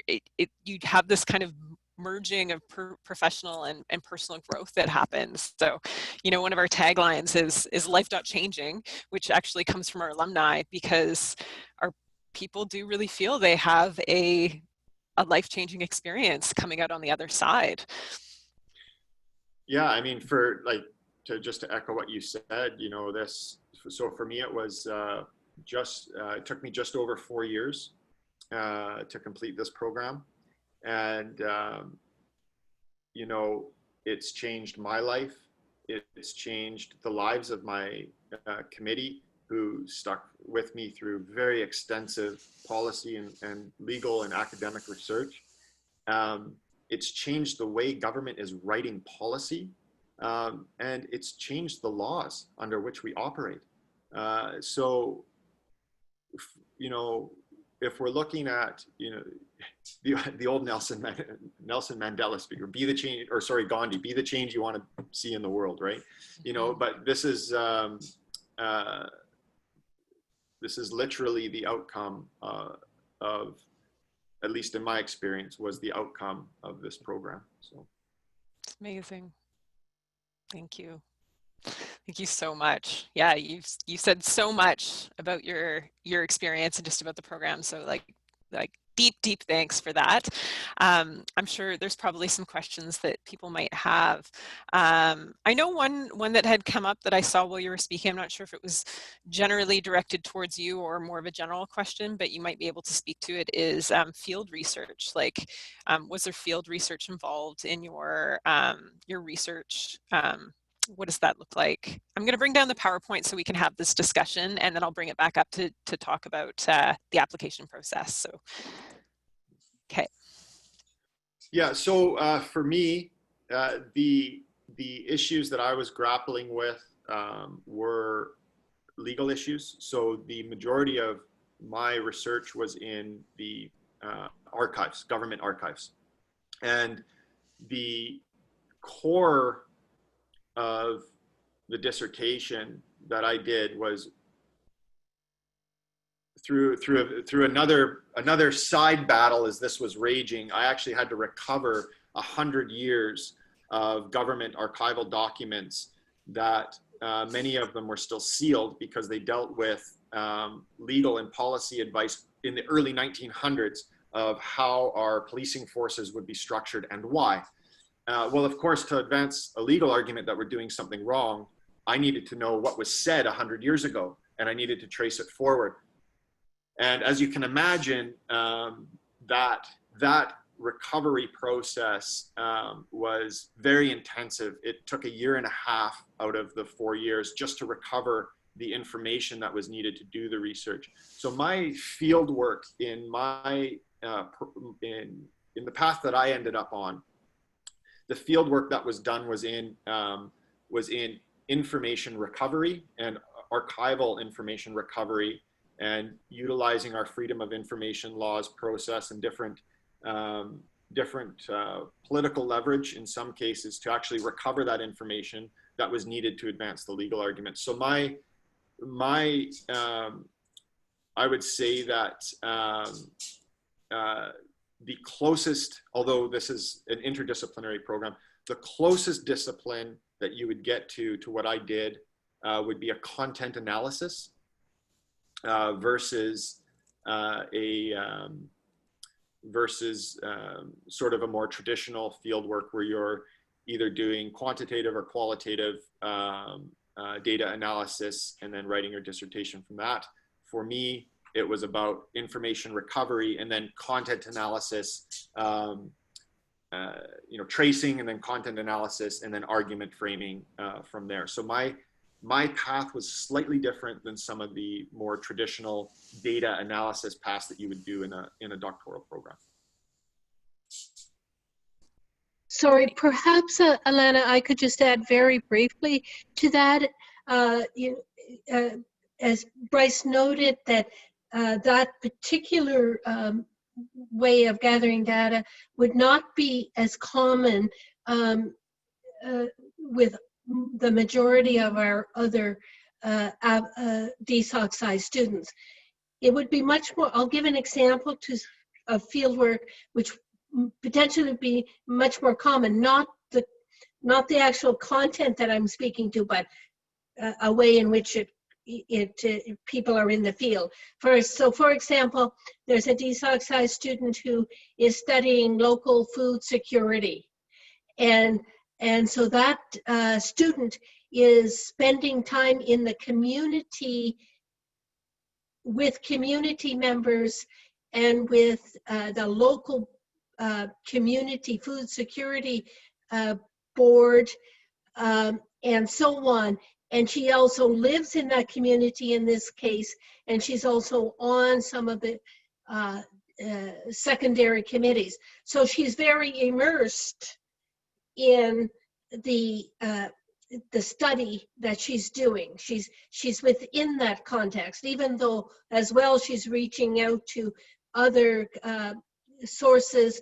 you have this kind of merging of professional and personal growth that happens. So, you know, one of our taglines is life.changing, which actually comes from our alumni, because our people do really feel they have a life-changing experience coming out on the other side. Yeah, I mean, just to echo what you said, you know, so for me, it was it took me just over 4 years to complete this program. And, you know, it's changed my life. It's changed the lives of my committee. who stuck with me through very extensive policy and legal and academic research. It's changed the way government is writing policy, and it's changed the laws under which we operate. So, you know, if we're looking at, you know, the old Nelson Mandela speaker, be the change, or sorry, Gandhi, be the change you want to see in the world, right? You know, but this is literally the outcome of, at least in my experience, was the outcome of this program. So it's amazing. Thank you. Thank you so much. Yeah, you said so much about your experience and just about the program. So like deep thanks for that. I'm sure there's probably some questions that people might have. I know one that had come up that I saw while you were speaking. I'm not sure if it was generally directed towards you or more of a general question, but you might be able to speak to it, is field research. Like, was there field research involved in your research? What does that look like? I'm going to bring down the PowerPoint so we can have this discussion, and then I'll bring it back up to talk about the application process. So, okay. Yeah, so for me, the issues that I was grappling with were legal issues. So the majority of my research was in the archives, government archives. And the core of the dissertation that I did was through another side battle as this was raging. I actually had to recover 100 years of government archival documents that many of them were still sealed because they dealt with legal and policy advice in the early 1900s of how our policing forces would be structured and why. Well, of course, to advance a legal argument that we're doing something wrong, I needed to know what was said 100 years ago, and I needed to trace it forward. And as you can imagine, that recovery process was very intensive. It took 1.5 years out of the 4 years just to recover the information that was needed to do the research. So my field work in my in the path that I ended up on, the field work that was done was in information recovery and archival information recovery, and utilizing our freedom of information laws process and different political leverage in some cases to actually recover that information that was needed to advance the legal argument. So I would say that the closest, although this is an interdisciplinary program, the closest discipline that you would get to what I did would be a content analysis versus sort of a more traditional field work where you're either doing quantitative or qualitative data analysis and then writing your dissertation from that. For me, it was about information recovery and then content analysis, tracing and then content analysis and then argument framing from there. So my path was slightly different than some of the more traditional data analysis paths that you would do in a doctoral program. Sorry, perhaps, Alana, I could just add very briefly to that. As Bryce noted, that that particular way of gathering data would not be as common with the majority of our other DSOC students. It would be much more, I'll give an example of fieldwork which potentially would be much more common, not the actual content that I'm speaking to, but a way in which people are in the field. For example, there's a DSOC student who is studying local food security, and so that student is spending time in the community with community members and with the local community food security board and so on. And she also lives in that community in this case, and she's also on some of the secondary committees. So she's very immersed in the study that she's doing. She's within that context, even though as well she's reaching out to other sources,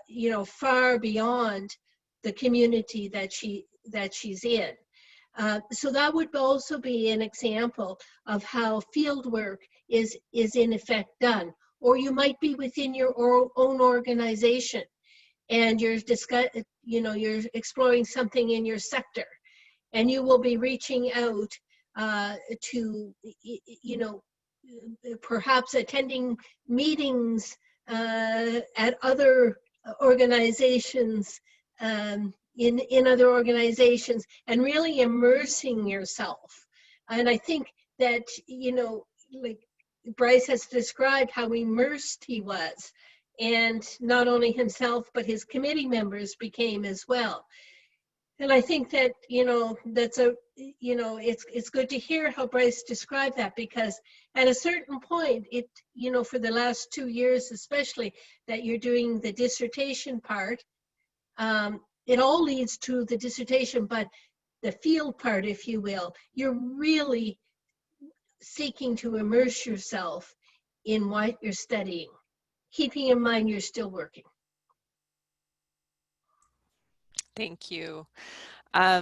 you know, far beyond the community that she's in. So that would also be an example of how field work is in effect done. Or you might be within your own organization and you're you're exploring something in your sector, and you will be reaching out to, you know, perhaps attending meetings at other organizations, in other organizations, and really immersing yourself. And I think that, you know, like Bryce has described how immersed he was, and not only himself, but his committee members became as well. And I think that, you know, that's a, you know, it's good to hear how Bryce described that, because at a certain point, it, you know, for the last 2 years, especially that you're doing the dissertation part, it all leads to the dissertation, but the field part, if you will, you're really seeking to immerse yourself in what you're studying, keeping in mind you're still working. Thank you. I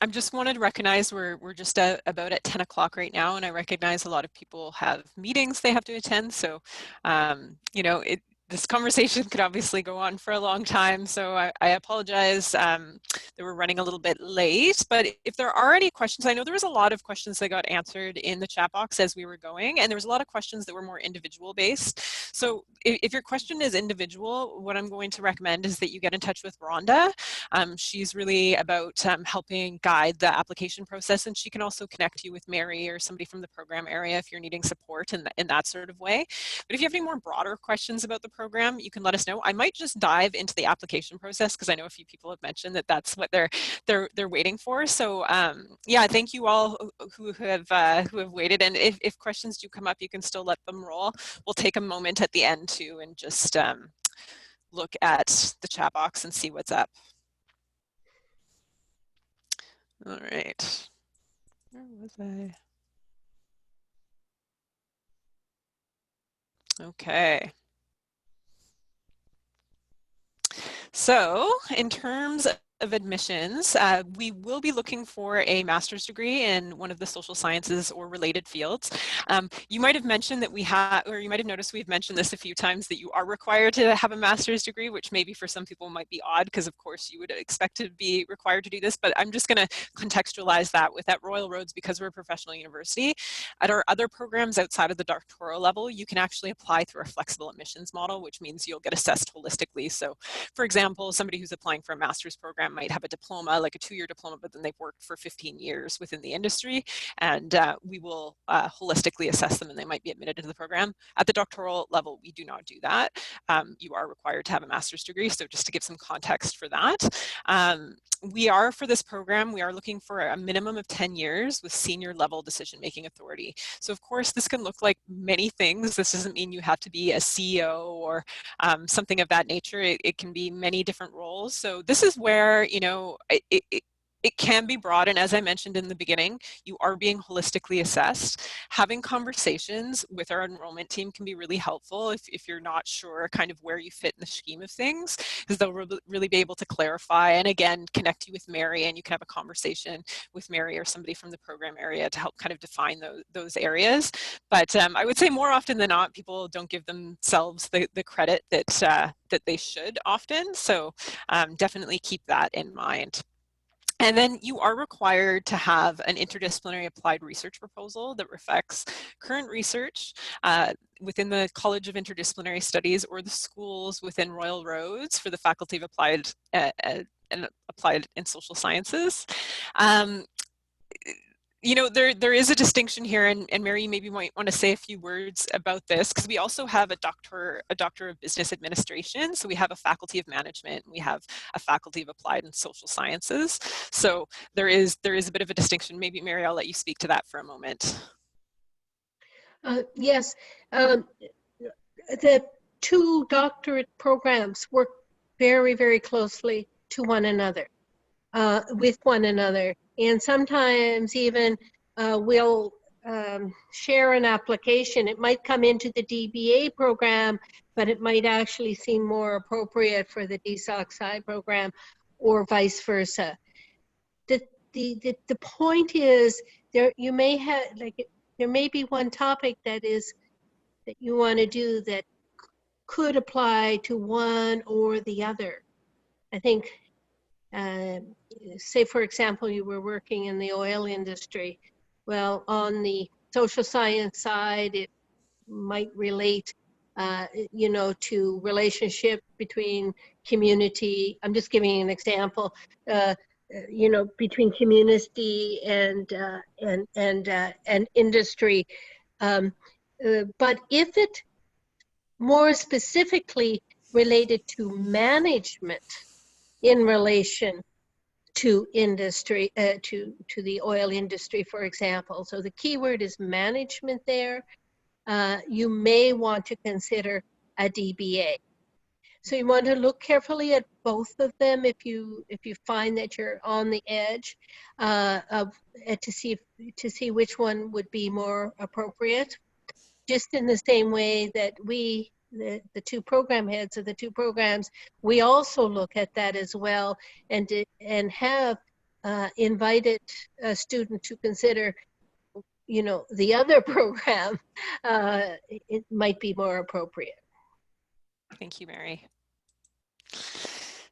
just wanted to recognize we're just about at 10 o'clock right now, and I recognize a lot of people have meetings they have to attend. So, you know, this conversation could obviously go on for a long time. So I apologize that we're running a little bit late, but if there are any questions, I know there was a lot of questions that got answered in the chat box as we were going, and there was a lot of questions that were more individual based. So if your question is individual, what I'm going to recommend is that you get in touch with Rhonda. She's really about helping guide the application process, and she can also connect you with Mary or somebody from the program area if you're needing support in that sort of way. But if you have any more broader questions about the program, you can let us know. I might just dive into the application process, because I know a few people have mentioned that that's what they're waiting for. So yeah, thank you all who have waited. And if questions do come up, you can still let them roll. We'll take a moment at the end too and just look at the chat box and see what's up. All right. Where was I? Okay. So in terms of admissions, we will be looking for a master's degree in one of the social sciences or related fields. You might have mentioned that we have, or you might have noticed we've mentioned this a few times, that you are required to have a master's degree, which maybe for some people might be odd, because of course you would expect to be required to do this, but I'm just going to contextualize that with at Royal Roads, because we're a professional university. At our other programs outside of the doctoral level, you can actually apply through a flexible admissions model, which means you'll get assessed holistically. So for example, somebody who's applying for a master's program might have a diploma, like a 2-year diploma, but then they've worked for 15 years within the industry, and we will holistically assess them, and they might be admitted into the program. At the doctoral level, we do not do that. You are required to have a master's degree, so just to give some context for that. We are, for this program, we are looking for a minimum of 10 years with senior level decision-making authority. So of course, this can look like many things. This doesn't mean you have to be a CEO or something of that nature. It can be many different roles. So this is where, you know, it can be broad, and as I mentioned in the beginning, you are being holistically assessed. Having conversations with our enrollment team can be really helpful if you're not sure kind of where you fit in the scheme of things, because they'll really be able to clarify, and again, connect you with Mary, and you can have a conversation with Mary or somebody from the program area to help kind of define those areas. But I would say more often than not, people don't give themselves the credit that they should often. So definitely keep that in mind. And then you are required to have an interdisciplinary applied research proposal that reflects current research within the College of Interdisciplinary Studies or the schools within Royal Roads for the Faculty of Applied and Applied in Social Sciences. you know, there is a distinction here, and Mary, you maybe might want to say a few words about this, because we also have a doctor of business administration. So we have a faculty of management, and we have a faculty of applied and social sciences. So there is a bit of a distinction. Maybe Mary, I'll let you speak to that for a moment. Yes, the two doctorate programs work very, very closely to one another, with one another. And sometimes even we'll share an application. It might come into the DBA program, but it might actually seem more appropriate for the DSOC-PSI program, or vice versa. The point is, there you may have, like, there may be one topic that you want to do that could apply to one or the other. I think, say for example, you were working in the oil industry. Well, on the social science side, it might relate, you know, to relationship between community. I'm just giving an example. You know, between community and industry. But if it more specifically related to management in relation to industry, to the oil industry, for example. So the keyword is management there. You may want to consider a DBA. So you want to look carefully at both of them if you find that you're on the edge, to see which one would be more appropriate. Just in the same way that we, the two program heads of the two programs, we also look at that as well, and have invited a student to consider, you know, the other program. It might be more appropriate. Thank you, Mary.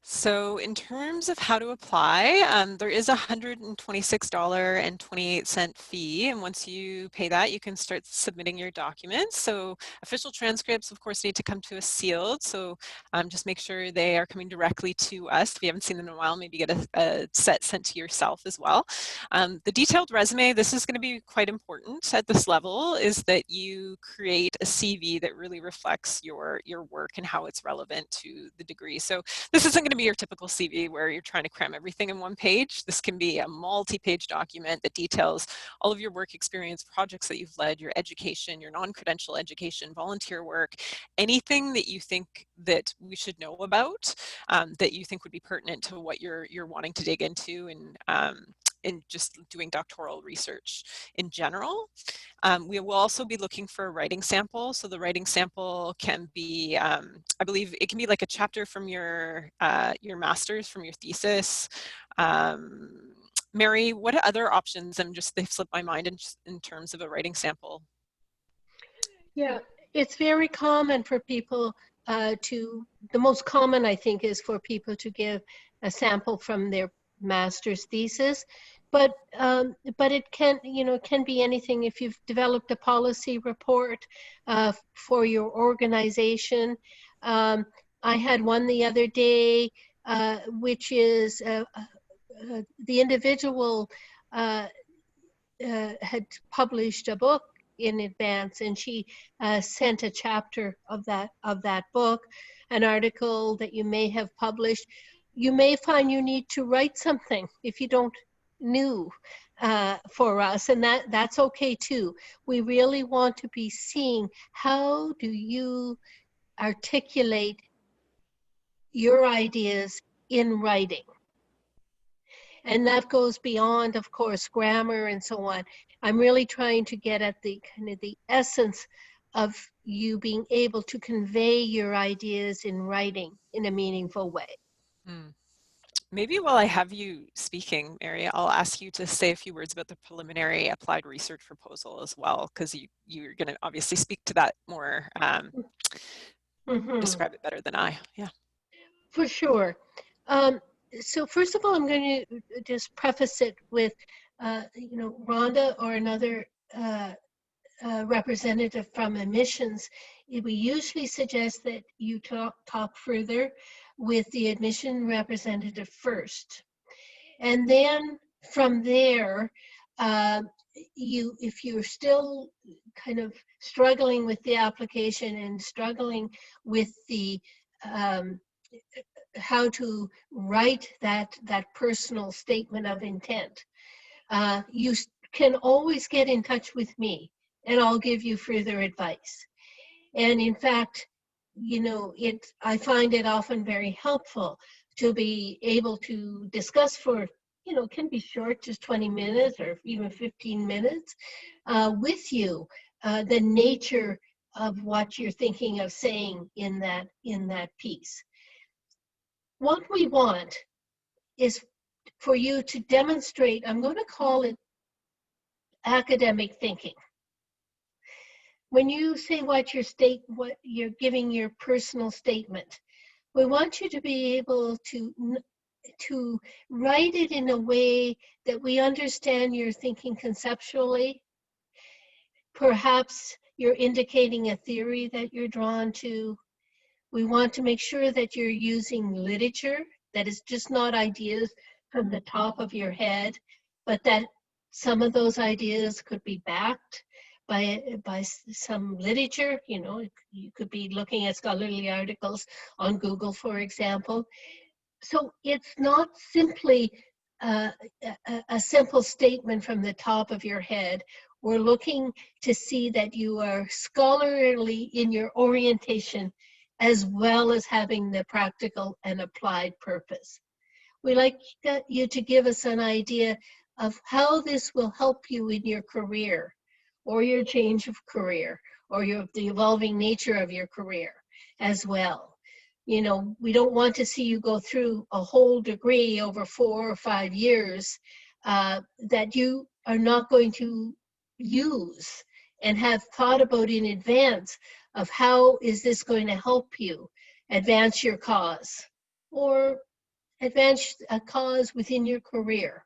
So in terms of how to apply, there is a $126.28 fee, and once you pay that, you can start submitting your documents. So official transcripts, of course, need to come to us sealed, so just make sure they are coming directly to us. If you haven't seen them in a while, maybe get a set sent to yourself as well. The detailed resume, this is going to be quite important at this level, is that you create a CV that really reflects your work and how it's relevant to the degree. So this isn't going to be your typical CV where you're trying to cram everything in one page. This can be a multi-page document that details all of your work experience, projects that you've led, your education, your non-credential education, volunteer work, anything that you think that we should know about, that you think would be pertinent to what you're wanting to dig into, and in just doing doctoral research in general. We will also be looking for a writing sample. So the writing sample can be, I believe it can be like a chapter from your master's, from your thesis. Mary, what other options? They've slipped my mind in terms of a writing sample. Yeah, it's very common for people the most common, I think, is for people to give a sample from their master's thesis. But it can, you know, it can be anything. If you've developed a policy report for your organization. I had one the other day, which is the individual had published a book in advance, and she sent a chapter of that book, an article that you may have published. You may find you need to write something if you don't new for us, and that's okay too. We really want to be seeing, how do you articulate your ideas in writing? And that goes beyond, of course, grammar and so on. I'm really trying to get at the kind of the essence of you being able to convey your ideas in writing in a meaningful way. Maybe while I have you speaking, Mary, I'll ask you to say a few words about the preliminary applied research proposal as well, because you're going to obviously speak to that more, describe it better than I. Yeah. For sure. So first of all, I'm going to just preface it with, you know, Rhonda or another representative from admissions. We usually suggest that you talk further with the admission representative first. And then from there, if you're still kind of struggling with the application and struggling with the how to write that personal statement of intent, you can always get in touch with me and I'll give you further advice. And in fact, you know, I find it often very helpful to be able to discuss for, you know, it can be short, just 20 minutes or even 15 minutes with you, the nature of what you're thinking of saying in that piece. What we want is for you to demonstrate, I'm going to call it academic thinking. When you say what you're giving your personal statement, we want you to be able to write it in a way that we understand you're thinking conceptually. Perhaps you're indicating a theory that you're drawn to. We want to make sure that you're using literature, that is just not ideas from the top of your head, but that some of those ideas could be backed by some literature. You know, you could be looking at scholarly articles on Google, for example. So it's not simply a simple statement from the top of your head. We're looking to see that you are scholarly in your orientation as well as having the practical and applied purpose. We like you to give us an idea of how this will help you in your career or your change of career or the evolving nature of your career as well. You know, we don't want to see you go through a whole degree over 4 or 5 years that you are not going to use and have thought about in advance of how is this going to help you advance your cause or advance a cause within your career.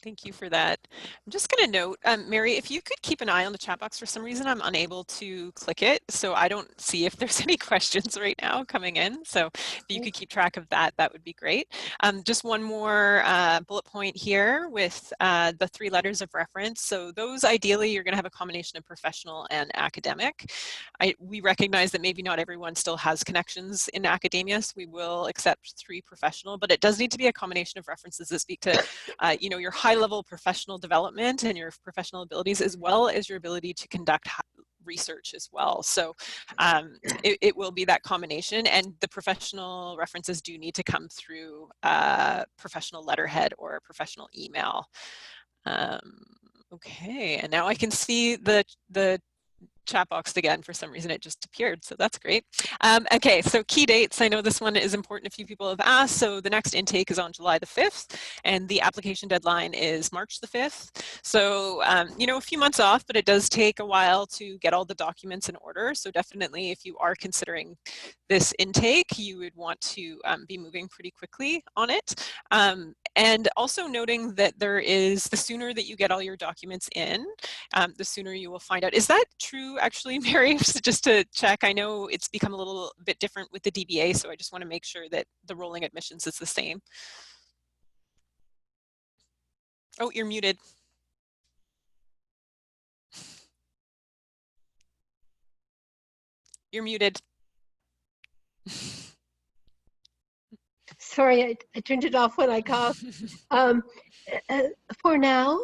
Thank you for that. I'm just going to note, Mary, if you could keep an eye on the chat box. For some reason, I'm unable to click it, so I don't see if there's any questions right now coming in. So if you could keep track of that, that would be great. Just one more bullet point here with the 3 letters of reference. So those ideally, you're going to have a combination of professional and academic. We recognize that maybe not everyone still has connections in academia, so we will accept 3 professional, but it does need to be a combination of references that speak to you know, your high-level professional development and your professional abilities, as well as your ability to conduct research as well. So it will be that combination, and the professional references do need to come through professional letterhead or a professional email. Okay, and now I can see the chat box again. For some reason it just appeared, so that's great. Okay, so key dates. I know this one is important. A few people have asked. So the next intake is on July the 5th, and the application deadline is March the 5th. So you know, a few months off, but it does take a while to get all the documents in order. So definitely, if you are considering this intake, you would want to be moving pretty quickly on it. And also noting that there is, the sooner that you get all your documents in, the sooner you will find out. Is that true, actually, Mary? Just to check, I know it's become a little bit different with the DBA, so I just want to make sure that the rolling admissions is the same. Oh, you're muted. You're muted. Sorry, I turned it off when I coughed. For now,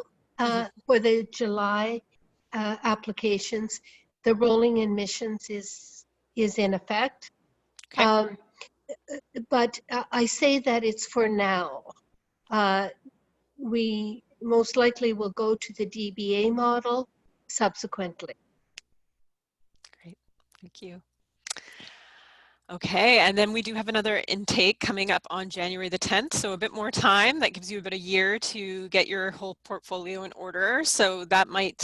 for the July applications, the rolling admissions is in effect. Okay. But I say that it's for now. We most likely will go to the DBA model subsequently. Great, thank you. Okay, and then we do have another intake coming up on January the 10th, so a bit more time. That gives you about a year to get your whole portfolio in order. So that might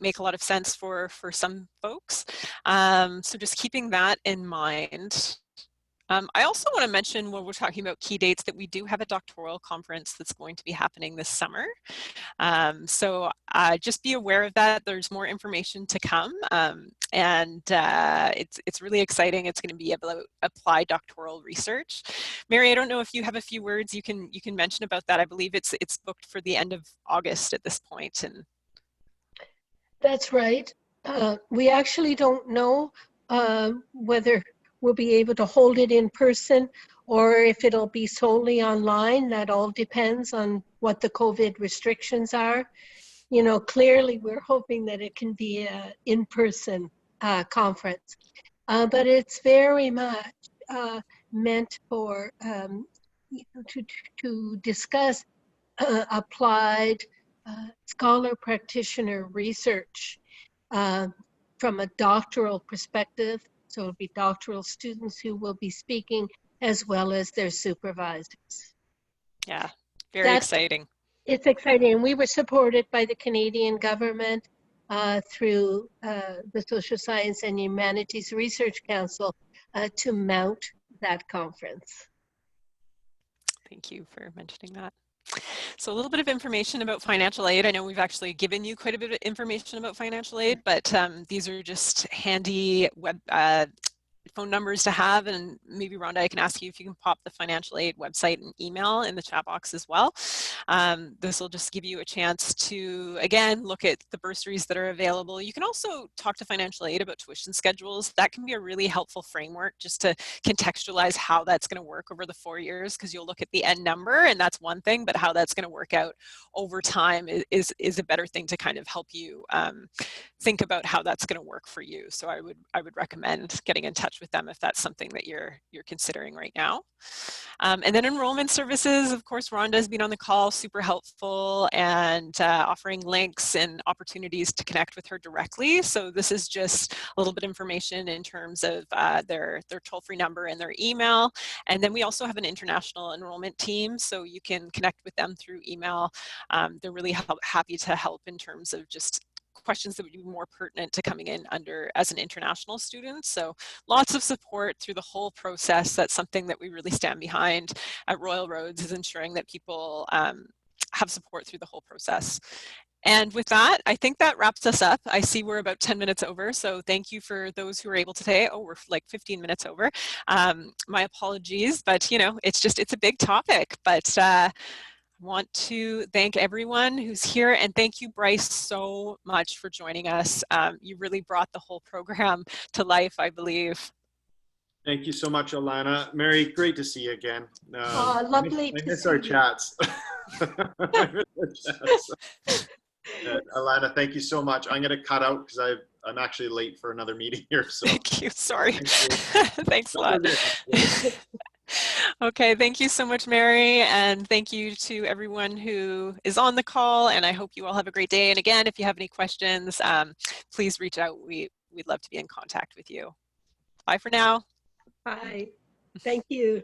make a lot of sense for some folks. So just keeping that in mind. I also want to mention when we're talking about key dates that we do have a doctoral conference that's going to be happening this summer. So just be aware of that. There's more information to come, and it's really exciting. It's going to be about applied doctoral research. Mary, I don't know if you have a few words you can mention about that. I believe it's booked for the end of August at this point. And that's right. We actually don't know whether we'll be able to hold it in person or if it'll be solely online. That all depends on what the COVID restrictions are. You know, clearly we're hoping that it can be an in-person conference, but it's very much meant for you know, to discuss applied scholar practitioner research from a doctoral perspective. So it'll be doctoral students who will be speaking as well as their supervisors. yeah, very exciting. It's exciting. And we were supported by the Canadian government through the Social Science and Humanities Research Council to mount that conference. Thank you for mentioning that. So a little bit of information about financial aid. I know we've actually given you quite a bit of information about financial aid, but these are just handy web phone numbers to have, and maybe Rhonda, I can ask you if you can pop the financial aid website and email in the chat box as well. This will just give you a chance to, again, look at the bursaries that are available. You can also talk to financial aid about tuition schedules. That can be a really helpful framework just to contextualize how that's going to work over the 4 years, because you'll look at the end number and that's one thing, but how that's going to work out over time is a better thing to kind of help you think about how that's going to work for you. So I would recommend getting in touch with them if that's something that you're considering right now. And then enrollment services, of course, Rhonda has been on the call, super helpful, and offering links and opportunities to connect with her directly. So this is just a little bit of information in terms of their toll-free number and their email. And then we also have an international enrollment team, so you can connect with them through email. They're really happy to help in terms of just questions that would be more pertinent to coming in as an international student. So lots of support through the whole process. That's something that we really stand behind at Royal Roads, is ensuring that people have support through the whole process. And with that, I think that wraps us up. I see we're about 10 minutes over, so thank you for those who were able to say, oh, we're like 15 minutes over. My apologies, but you know, it's a big topic, but want to thank everyone who's here, and thank you, Bryce, so much for joining us. You really brought the whole program to life, I believe. Thank you so much, Alana. Mary, great to see you again. Lovely I to miss see our you. chats. Alana, thank you so much. I'm going to cut out because I'm actually late for another meeting here. So thank you. Sorry. Thank you. Thanks a lot. Okay, thank you so much, Mary, and thank you to everyone who is on the call, and I hope you all have a great day. And again, if you have any questions, please reach out. We'd love to be in contact with you. Bye for now. Bye. Thank you.